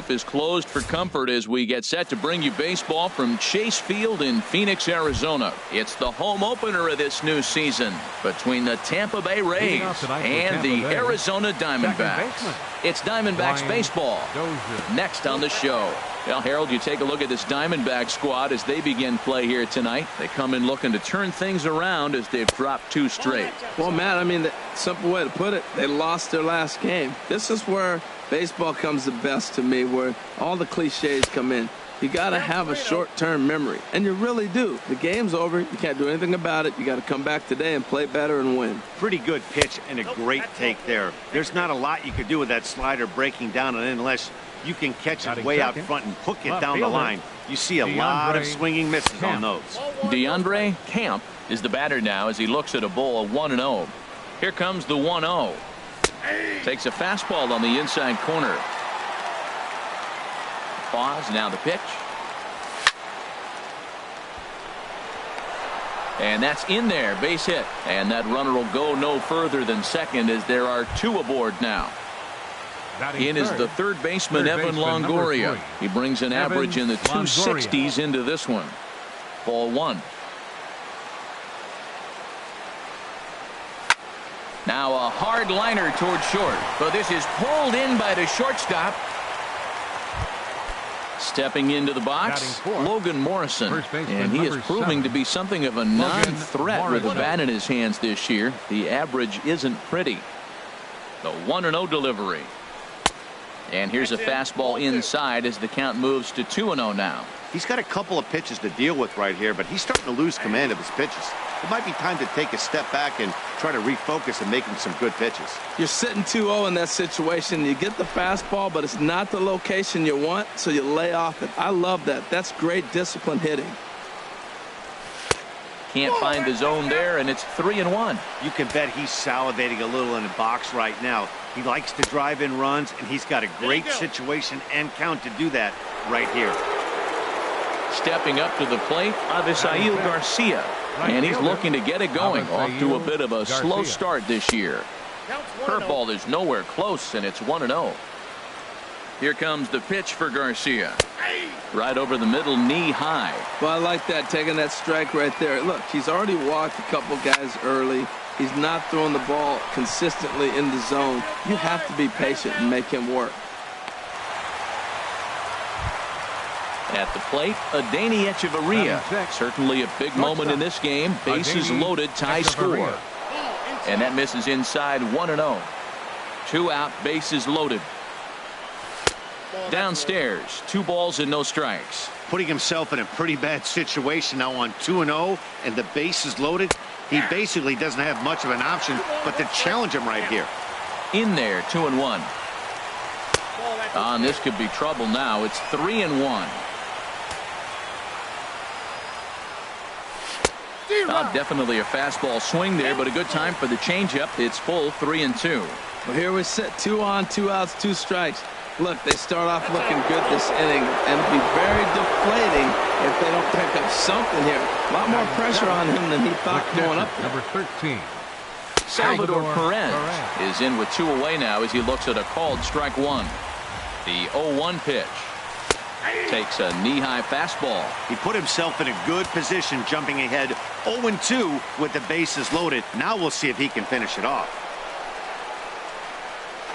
roof is closed for comfort as we get set to bring you baseball from Chase Field in Phoenix, Arizona. It's the home opener of this new season between the Tampa Bay Rays and the Arizona Diamondbacks. It's Diamondbacks baseball next on the show. Well, Harold, you take a look at this Diamondback squad as they begin play here tonight. They come in looking to turn things around as they've dropped 2 straight. Well, Matt, I mean, the simple way to put it, they lost their last game. This is where baseball comes the best to me, where all the cliches come in. You got to have a short-term memory, and you really do. The game's over. You can't do anything about it. You got to come back today and play better and win. Pretty good pitch and a great take there. There's not a lot you could do with that slider breaking down unless you can catch it way out front and hook it down the line. You see a lot of swinging misses on those. DeAndre Camp is the batter now as he looks at a ball 1-0. Here comes the 1-0. Takes a fastball on the inside corner. Pause, now the pitch. And that's in there, base hit. And that runner will go no further than second as there are 2 aboard now. In is the third baseman, Evan Longoria. He brings an average in the 260s into this one. Ball 1. Now a hard liner toward short. But this is pulled in by the shortstop. Stepping into the box, Logan Morrison. And he is proving to be something of a non-threat with a bat in his hands this year. The average isn't pretty. The 1-0 delivery. And here's a fastball inside as the count moves to 2-0 now. He's got a couple of pitches to deal with right here, but he's starting to lose command of his pitches. It might be time to take a step back and try to refocus and make him some good pitches. You're sitting 2-0 in that situation. You get the fastball, but it's not the location you want, so you lay off it. I love that. That's great discipline hitting. Can't find the zone there, and it's 3-1. You can bet he's salivating a little in the box right now. He likes to drive in runs, and he's got a great situation and count to do that right here. Stepping up to the plate, Avisail Garcia. And he's looking to get it going, off to a bit of a slow start this year. Curveball is nowhere close, and it's 1-0. Here comes the pitch for Garcia. Right over the middle, knee high. Well, I like that, taking that strike right there. Look, he's already walked a couple guys early. He's not throwing the ball consistently in the zone. You have to be patient and make him work. At the plate, Adeiny Echeverria. Certainly a big moment in this game. Bases loaded, tie score. And that misses inside, 1-0. 2 out, bases loaded. Downstairs, 2 balls and no strikes. Putting himself in a pretty bad situation now on 2-0 and the bases loaded. He basically doesn't have much of an option but to challenge him right here. In there, 2-1. This could be trouble now. It's 3-1. Definitely a fastball swing there, but a good time for the changeup. It's full, 3-2. Well, here we sit, 2 on, 2 outs, 2 strikes. Look, they start off looking good this inning, and it'll be very deflating if they don't pick up something here. A lot more pressure on him than he thought going up there. Number 13. Salvador Perez is in with 2 away now as he looks at a called strike 1. The 0-1 pitch. Takes a knee-high fastball. He put himself in a good position jumping ahead 0-2 with the bases loaded. Now we'll see if he can finish it off.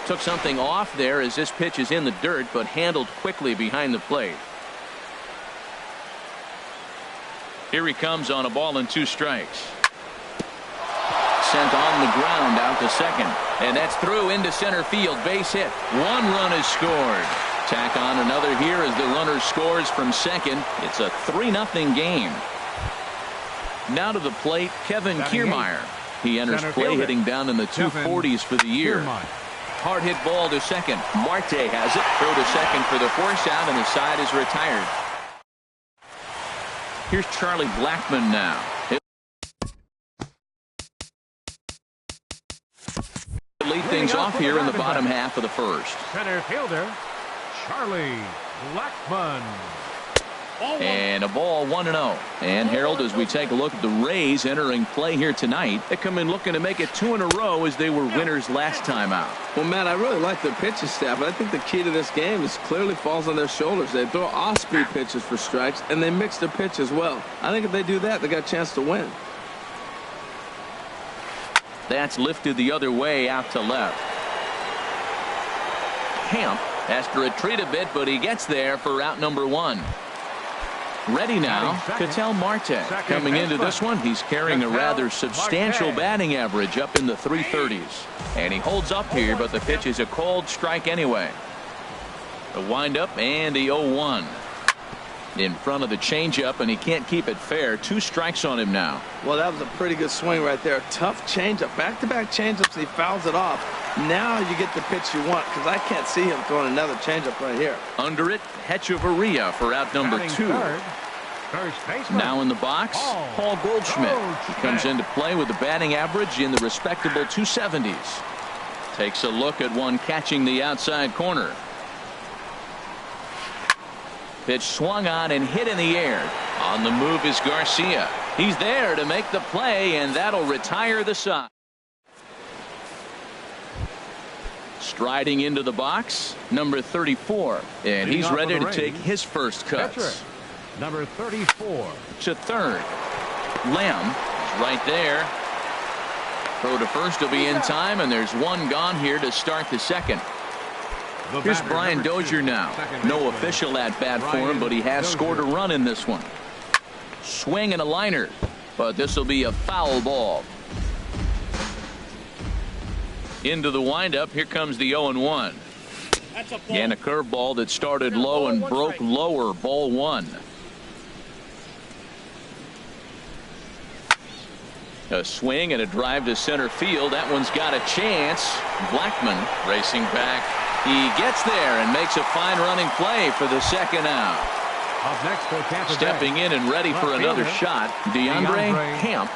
Took something off there as this pitch is in the dirt, but handled quickly behind the plate. Here he comes on a ball and 2 strikes. Sent on the ground out to second. And that's through into center field. Base hit. 1 run is scored. Tack on another here as the runner scores from second. It's a 3-0 game. Now to the plate, Kevin Kiermaier. He enters play hitting down in the 240s for the year. Hard hit ball to second. Marte has it. Throw to second for the force out, and the side is retired. Here's Charlie Blackmon now. Lead things off here in the bottom half of the first. Center fielder, Charlie Blackmon. And a ball 1-0. And Harold, as we take a look at the Rays entering play here tonight, they come in looking to make it 2 in a row as they were winners last time out. Well, Matt, I really like their pitching staff, but I think the key to this game is clearly falls on their shoulders. They throw off-speed pitches for strikes, and they mix their pitch as well. I think if they do that, they got a chance to win. That's lifted the other way out to left. Camp has to retreat a bit, but he gets there for out number 1. Ready now, Ketel Marte. Coming into this one, he's carrying a rather substantial batting average up in the 330s. And he holds up here, but the pitch is a cold strike anyway. The windup and the 0-1. In front of the changeup, and he can't keep it fair. 2 strikes on him now. Well, that was a pretty good swing right there. Tough changeup. Back-to-back changeups, and he fouls it off. Now you get the pitch you want, because I can't see him throwing another changeup right here. Under it, Hechavarria for out number 2. Now in the box, Paul Goldschmidt. He comes into play with a batting average in the respectable 270s. Takes a look at one catching the outside corner. Pitch swung on and hit in the air. On the move is Garcia. He's there to make the play, and that'll retire the side. Striding into the box, number 34, and he's ready to take his first cuts. Number 34. To third. Lamb is right there. Throw to first will be in time, and there's one gone here to start the second. Here's Brian Dozier now. No official at bat for him, but he has scored a run in this one. Swing and a liner, but this will be a foul ball. Into the windup, here comes the 0-1. And a curveball that started low and broke lower, ball 1. A swing and a drive to center field. That one's got a chance. Blackman racing back. He gets there and makes a fine running play for the second out. Up next for Tampa Bay. Stepping in and ready for another shot, DeAndre Camp.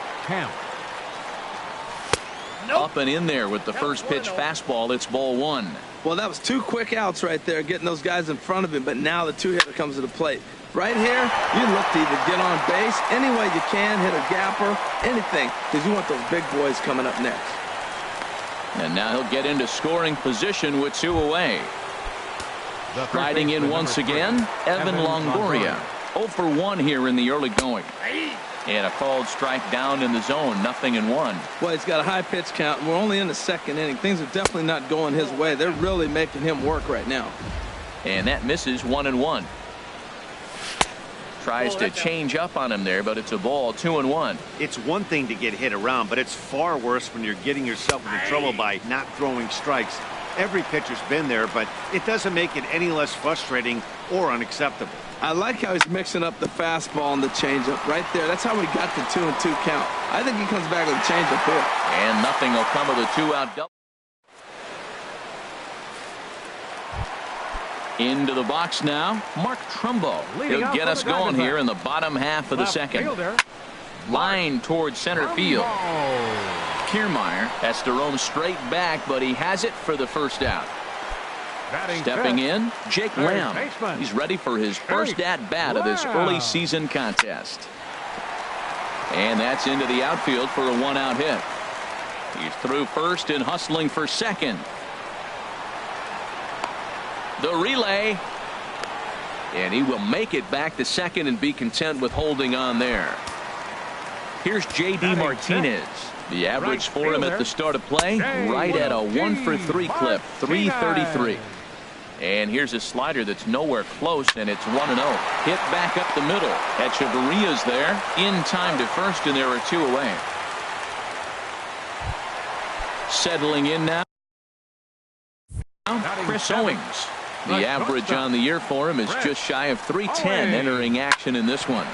Up and in there with the first pitch fastball. It's ball 1. Well, that was 2 quick outs right there, getting those guys in front of him, but now the 2-hitter comes to the plate. Right here, you look to either get on base any way you can, hit a gapper, anything, because you want those big boys coming up next. And now he'll get into scoring position with 2 away. Striding in once again, Evan Longoria. 0 for 1 here in the early going. And a called strike down in the zone, 0-1. Well, he's got a high pitch count. We're only in the second inning. Things are definitely not going his way. They're really making him work right now. And that misses, 1-1. Tries to change up on him there, but it's a ball, 2-1. It's one thing to get hit around, but it's far worse when you're getting yourself into trouble by not throwing strikes. Every pitcher's been there, but it doesn't make it any less frustrating or unacceptable. I like how he's mixing up the fastball and the changeup right there. That's how we got the 2-2 count. I think he comes back with a changeup here. And nothing will come of the 2-out double. Into the box now, Mark Trumbo. He'll get us going here in the bottom half of the second. Line towards center field. Kiermaier has to roam straight back, but he has it for the first out. Stepping in, Jake Lamb. He's ready for his first at-bat of this early season contest. And that's into the outfield for a 1-out hit. He's through first and hustling for second. The relay. And he will make it back to second and be content with holding on there. Here's J.D. Martinez. The average for him at the start of play, right at a 1 for 3 clip, 333. And here's a slider that's nowhere close, and it's 1-0. Hit back up the middle. Echevarria's there, in time to first, and there are 2 away. Settling in now, Chris Owings. The average on the year for him is just shy of 310 entering action in this one.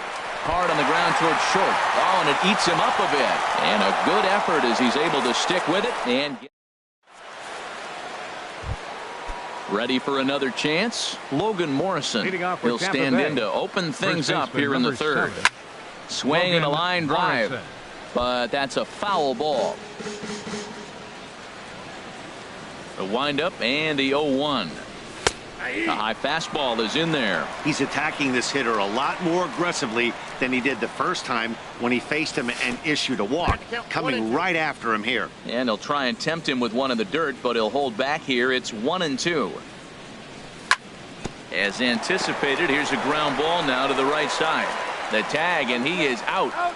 Hard on the ground towards short. Oh, and it eats him up a bit. And a good effort as he's able to stick with it and get ready for another chance. Logan Morrison. He'll stand in to open things up here in the third. Swing and a line drive. But that's a foul ball. The windup and the 0-1. A high fastball is in there. He's attacking this hitter a lot more aggressively than he did the first time when he faced him and issued a walk. Coming right after him here. And he'll try and tempt him with one in the dirt, but he'll hold back here. It's 1-2. As anticipated, here's a ground ball now to the right side. The tag, and he is out.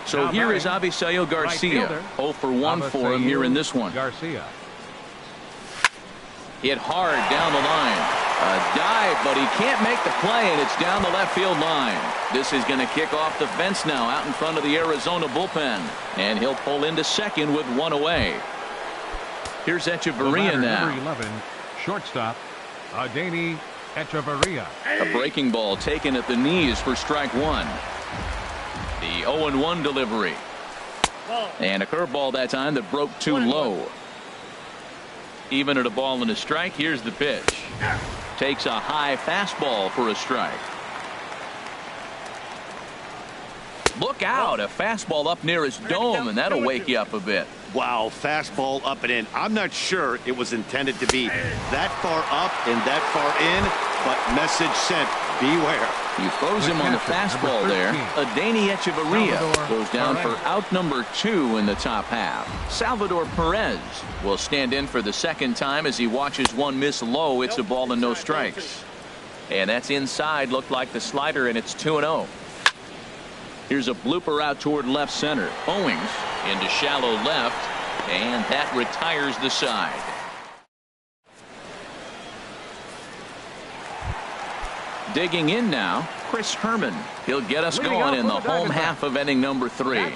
So now here is Avisail Garcia. Right 0 for 1 for him here in this one. Garcia. Hit hard down the line. A dive, but he can't make the play, and it's down the left field line. This is going to kick off the fence now out in front of the Arizona bullpen. And he'll pull into second with one away. Here's Echeverria now. Number 11, shortstop, Adeiny Echeverria. A breaking ball taken at the knees for strike one. The 0-1 delivery. And a curveball that time that broke too low. Even at a ball and a strike, here's the pitch. Takes a high fastball for a strike. Look out, a fastball up near his dome, and that'll wake you up a bit. Wow, fastball up and in. I'm not sure it was intended to be that far up and that far in, but message sent, beware. You froze him on the fastball there. Adeiny Echeverria goes down for out number 2 in the top half. Salvador Perez will stand in for the second time as he watches one miss low. It's a ball and no strikes. And that's inside. Looked like the slider, and it's 2-0. Here's a blooper out toward left center. Owings into shallow left, and that retires the side. Digging in now, Chris Herman. He'll get us going in the home half of inning number 3.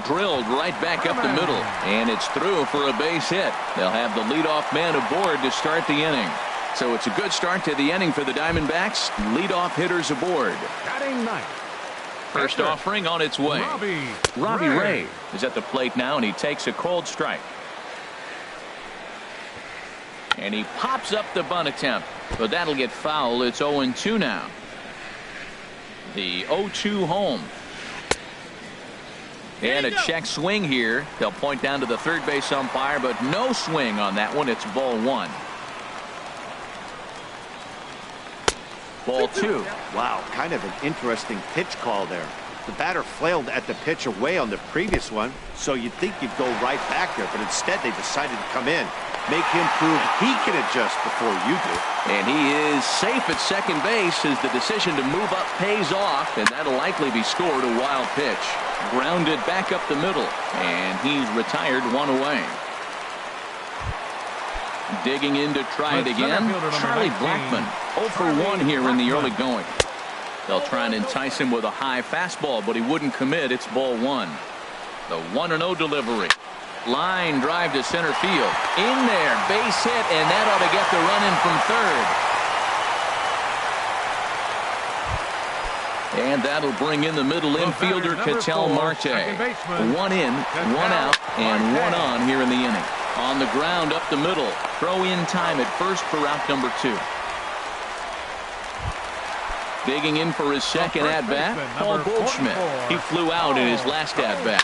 Drilled right back up the middle, and it's through for a base hit. They'll have the leadoff man aboard to start the inning. So it's a good start to the inning for the Diamondbacks. Leadoff hitters aboard. Batting ninth. First offering on its way. Robbie Ray is at the plate now, and he takes a cold strike. And he pops up the bunt attempt, but that'll get foul. It's 0-2 now. The 0-2 home. And a check swing here. They'll point down to the third base umpire, but no swing on that one. It's ball 1. Ball 2. Wow, kind of an interesting pitch call there. The batter flailed at the pitch away on the previous one, so you'd think you'd go right back there, but instead they decided to come in. Make him prove he can adjust before you do. And he is safe at second base as the decision to move up pays off, and that'll likely be scored. A wild pitch. Grounded back up the middle, and he's retired, one away. Digging in to try it again, Charlie Blackmon. 0 for 1 here in the early going. They'll try and entice him with a high fastball, but he wouldn't commit. It's ball 1. The 1-0 delivery. Line drive to center field. In there, base hit, and that ought to get the run in from third. And that'll bring in the middle infielder, Ketel Marte. 1 in, 1 out, and 1 on here in the inning. On the ground up the middle. Throw in time at first for out number 2. Digging in for his second at-bat, Paul Goldschmidt. He flew out in his last at-bat.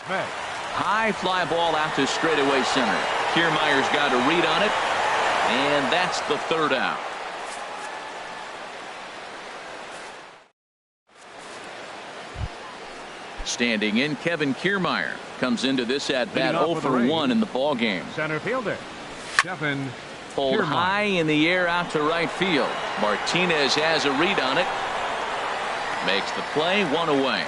High fly ball out to straightaway center. Kiermaier's got a read on it, and that's the third out. Standing in, Kevin Kiermaier comes into this at-bat 0 for 1 in the ball game. Center fielder, Kevin Pulled Kiermaier. high in the air out to right field. Martinez has a read on it. Makes the play, 1 away.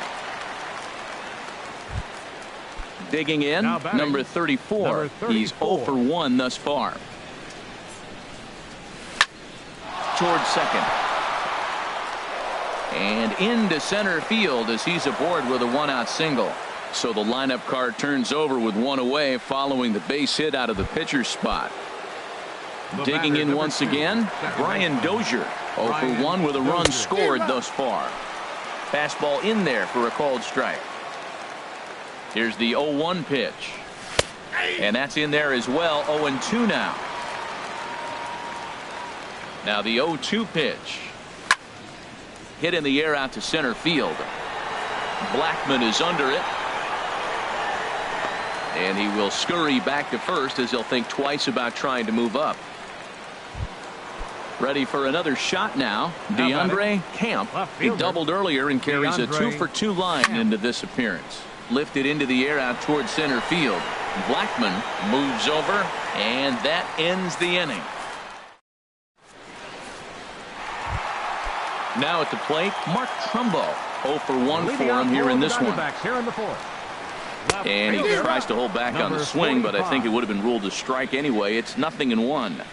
Digging in, number 34. He's 0 for 1 thus far. Towards second. And into center field as he's aboard with a 1-out single. So the lineup card turns over with 1 away following the base hit out of the pitcher's spot. Digging in once again, Brian Dozier. 0 for 1 with a run scored thus far. Fastball in there for a called strike. Here's the 0-1 pitch. And that's in there as well. 0-2 now. Now the 0-2 pitch. Hit in the air out to center field. Blackmon is under it. And he will scurry back to first as he'll think twice about trying to move up. Ready for another shot now. DeAndre Camp. He doubled earlier and carries a 2-for-2 line into this appearance. Lifted into the air out towards center field. Blackman moves over, and that ends the inning. Now at the plate, Mark Trumbo. 0 for 1 for him here in this one. And he tries to hold back on the swing, but I think it would have been ruled a strike anyway. It's 0-1.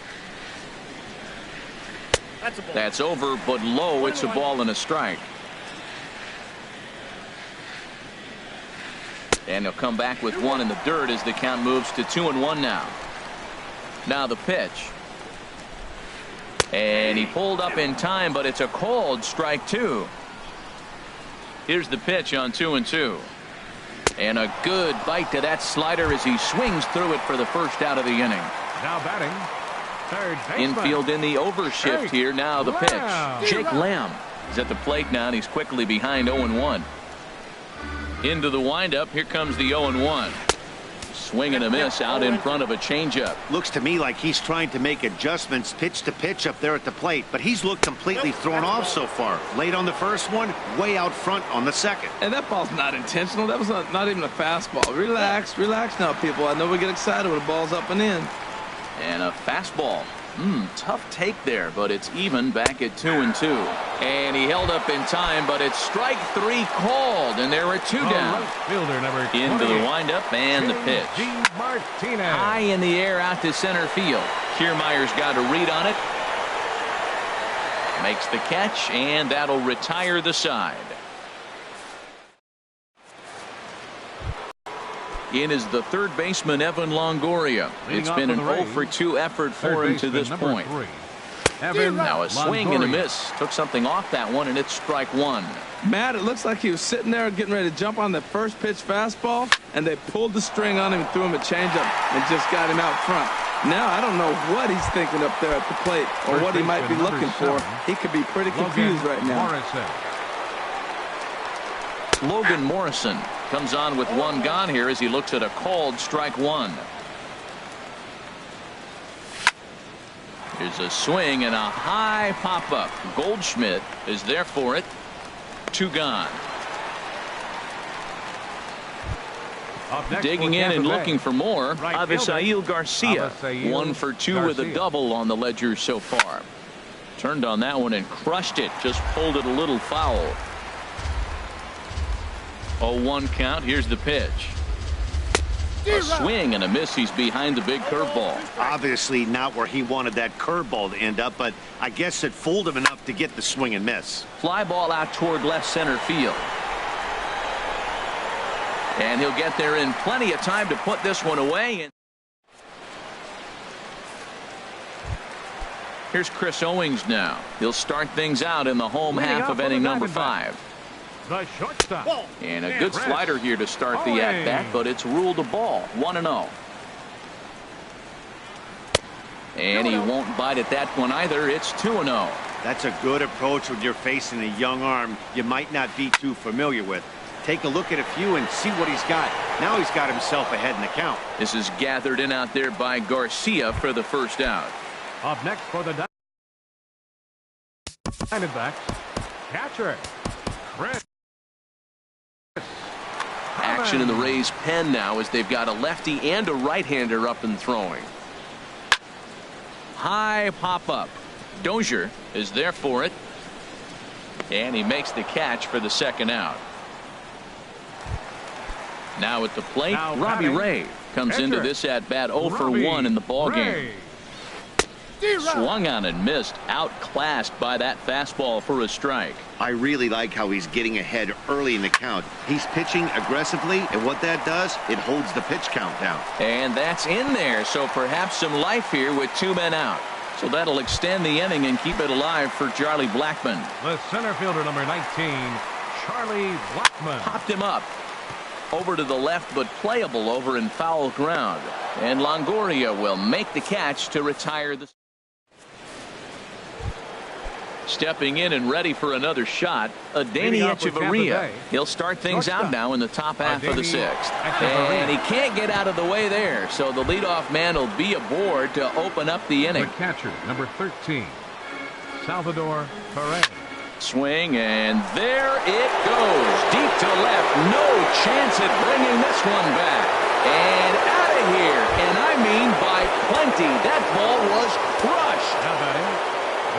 That's over, but low. It's a ball and a strike. And he'll come back with one in the dirt as the count moves to 2-1 now. Now the pitch. And he pulled up in time, but it's a called strike 2. Here's the pitch on 2-2. And a good bite to that slider as he swings through it for the first out of the inning. Now batting, third baseman. Infield in the overshift here. Now the pitch. Jake Lamb is at the plate now, and he's quickly behind 0-1. Into the windup. Here comes the 0-1. Swing and a miss out in front of a changeup. Looks to me like he's trying to make adjustments pitch to pitch up there at the plate, but he's looked completely thrown off so far. Late on the first one, way out front on the second. And that ball's not intentional. That was not even a fastball. Relax now, people. I know we get excited when the ball's up and in. And a fastball. Tough take there, but it's even back at 2-2. And he held up in time, but it's strike 3 called, and there are 2 down. Right fielder number 20, into the windup and the pitch. High in the air out to center field. Kiermaier's got a read on it. Makes the catch, and that'll retire the side. In is the third baseman, Evan Longoria. It's been an 0-for-2 effort for him to this point. Now a swing and a miss. Took something off that one, and it's strike 1. Matt, it looks like he was sitting there getting ready to jump on the first pitch fastball, and they pulled the string on him and threw him a changeup and just got him out front. Now I don't know what he's thinking up there at the plate or what he might be looking for. He could be pretty confused right now. Logan Morrison comes on with 1 gone here as he looks at a called strike 1. Here's a swing and a high pop-up. Goldschmidt is there for it. 2 gone. Digging in and looking for more. Avisail Garcia. 1 for 2 with a double on the ledger so far. Turned on that one and crushed it. Just pulled it a little foul. 0-1 count. Here's the pitch. A swing and a miss. He's behind the big curveball. Obviously not where he wanted that curveball to end up, but I guess it fooled him enough to get the swing and miss. Fly ball out toward left center field. And he'll get there in plenty of time to put this one away. Here's Chris Owings now. He'll start things out in the home half of inning number 5. The shortstop. And a good slider here to start the at-bat, but it's ruled a ball. 1-0. And he won't bite at that one either. It's 2-0. That's a good approach when you're facing a young arm you might not be too familiar with. Take a look at a few and see what he's got. Now he's got himself ahead in the count. This is gathered in out there by Garcia for the first out. Up next for the Diamondbacks, catcher Chris. Action in the Rays' pen now as they've got a lefty and a right-hander up and throwing. High pop-up. Dozier is there for it. And he makes the catch for the second out. Now at the plate, Robbie Ray comes into this at-bat 0 for 1 in the ballgame. Swung on and missed, outclassed by that fastball for a strike. I really like how he's getting ahead early in the count. He's pitching aggressively, and what that does, it holds the pitch count down. And that's in there, so perhaps some life here with 2 men out. So that'll extend the inning and keep it alive for Charlie Blackmon. The center fielder number 19, Charlie Blackmon. Popped him up. Over to the left, but playable over in foul ground. And Longoria will make the catch to retire the... Stepping in and ready for another shot, Danny Echeverria. He'll start things out now in the top half of the sixth. And he can't get out of the way there, so the leadoff man will be aboard to open up the inning. The catcher, number 13, Salvador Perez. Swing, and there it goes. Deep to left. No chance at bringing this one back. And out of here. And I mean by plenty. That ball was crushed. Now batting,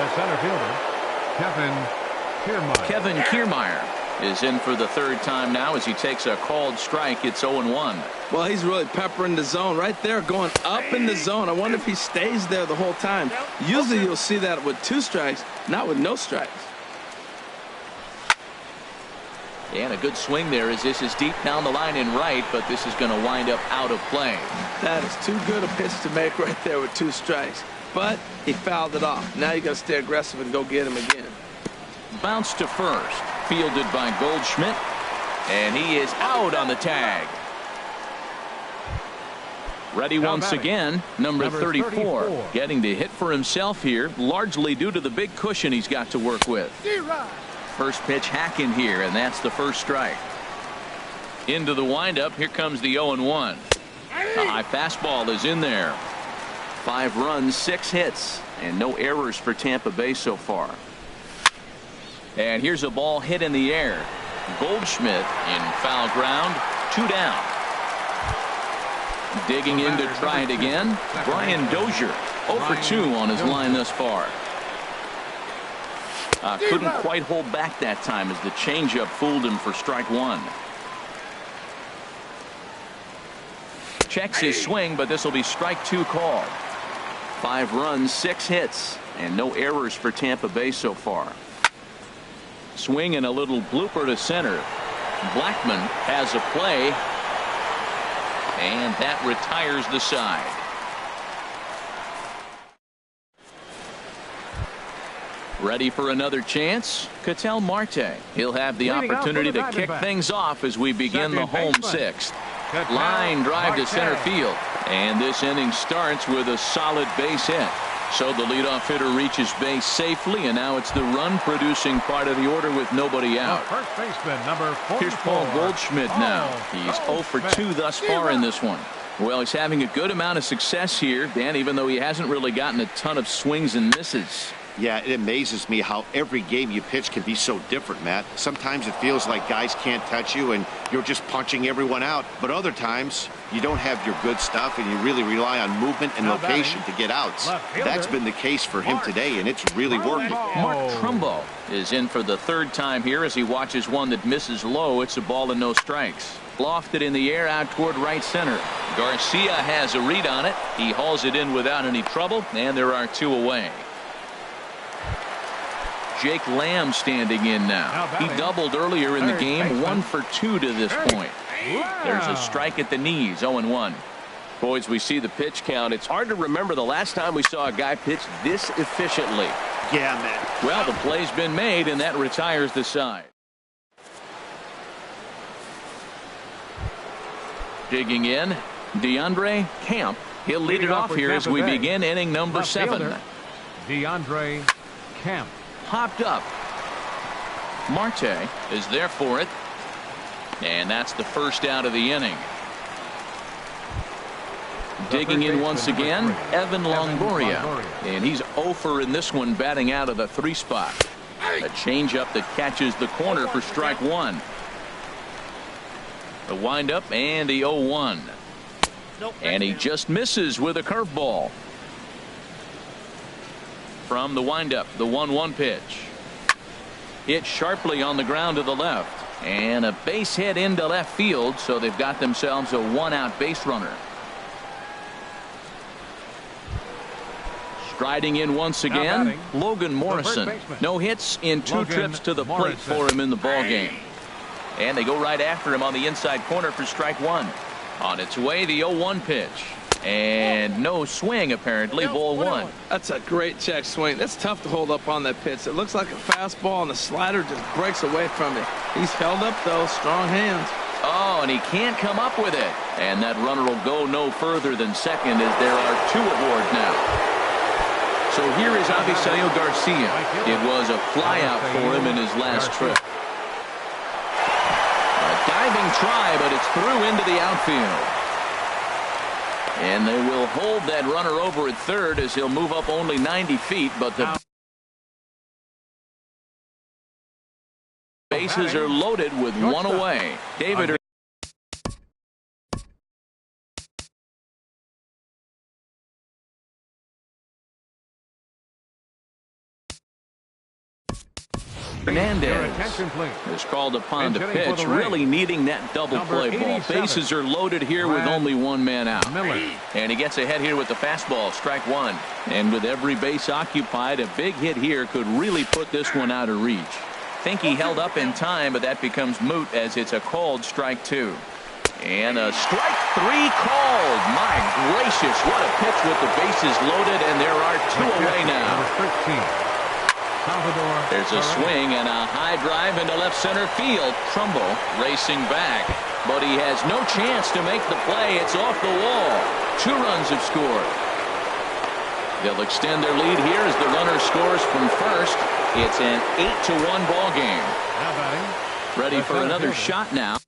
the center fielder, Kevin Kiermaier is in for the third time now as he takes a called strike. It's 0-1. Well, he's really peppering the zone right there, going up in the zone. I wonder if he stays there the whole time. Usually you'll see that with 2 strikes, not with no strikes. And a good swing there as this is deep down the line in right, but this is going to wind up out of play. That is too good a pitch to make right there with 2 strikes. But he fouled it off. Now you got to stay aggressive and go get him again. Bounce to first, fielded by Goldschmidt, and he is out on the tag. Ready once again, number 34, getting the hit for himself here, largely due to the big cushion he's got to work with. First pitch hacking here, and that's the first strike. Into the windup, here comes the 0-1. The high fastball is in there. 5 runs, 6 hits, and no errors for Tampa Bay so far. And here's a ball hit in the air. Goldschmidt in foul ground, 2 down. Digging in to try it again, Brian Dozier, 0 for 2 on his line thus far. Couldn't quite hold back that time as the changeup fooled him for strike 1. Checks his swing, but this will be strike 2 called. 5 runs, 6 hits, and no errors for Tampa Bay so far. Swing and a little blooper to center. Blackman has a play, and that retires the side. Ready for another chance? Ketel Marte. He'll have the opportunity to kick things off as we begin the home sixth. Line drive to center field. And this inning starts with a solid base hit. So the leadoff hitter reaches base safely, and now it's the run-producing part of the order with nobody out. First baseman, number 44. Here's Paul Goldschmidt now. He's 0 for 2 thus far in this one. Well, he's having a good amount of success here, Dan, even though he hasn't really gotten a ton of swings and misses. Yeah, it amazes me how every game you pitch can be so different, Matt. Sometimes it feels like guys can't touch you and you're just punching everyone out. But other times, you don't have your good stuff and you really rely on movement and location to get outs. That's been the case for him today, and it's really working. Mark Trumbo is in for the third time here as he watches one that misses low. It's a ball and no strikes. Lofted in the air out toward right center. Garcia has a read on it. He hauls it in without any trouble, and there are 2 away. Jake Lamb standing in now. He doubled earlier in the game, 1 for 2 to this point. There's a strike at the knees, 0-1. Boys, we see the pitch count. It's hard to remember the last time we saw a guy pitch this efficiently. Yeah, man. Well, the play's been made, and that retires the side. Digging in, DeAndre Camp. He'll lead it off here as we begin inning number 7. DeAndre Camp. Popped up. Marte is there for it. And that's the first out of the inning. Digging in once again, Evan Longoria. And he's 0 for in this one, batting out of the 3 spot. A changeup that catches the corner for strike 1. The windup and the 0-1. And he just misses with a curveball. From the windup, the 1-1 pitch. Hit sharply on the ground to the left. And a base hit into left field, so they've got themselves a 1-out base runner. Striding in once again, Logan Morrison. No hits in 2 trips to the plate for him in the ball game. And they go right after him on the inside corner for strike 1. On its way, the 0-1 pitch. And no swing, apparently, ball 1. That's a great check swing. That's tough to hold up on that pitch. It looks like a fastball, and the slider just breaks away from it. He's held up, though. Strong hands. Oh, and he can't come up with it. And that runner will go no further than second as there are 2 aboard now. So here is Avisail Garcia. It was a flyout for him in his last trip. A diving try, but it's through into the outfield. And they will hold that runner over at third as he'll move up only 90 feet, but the bases are loaded with one away. David Hernandez is called upon to pitch, really needing that double play ball. Bases are loaded here with only one man out. And he gets ahead here with the fastball, strike one. And with every base occupied, a big hit here could really put this one out of reach. Think he held up in time, but that becomes moot as it's a called strike two. And a strike three called. My gracious, what a pitch with the bases loaded, and there are two away now. There's a swing and a high drive into left center field. Trumbo racing back, but he has no chance to make the play. It's off the wall. 2 runs have scored. They'll extend their lead here as the runner scores from first. It's an 8-1 ball game. Ready for another shot now.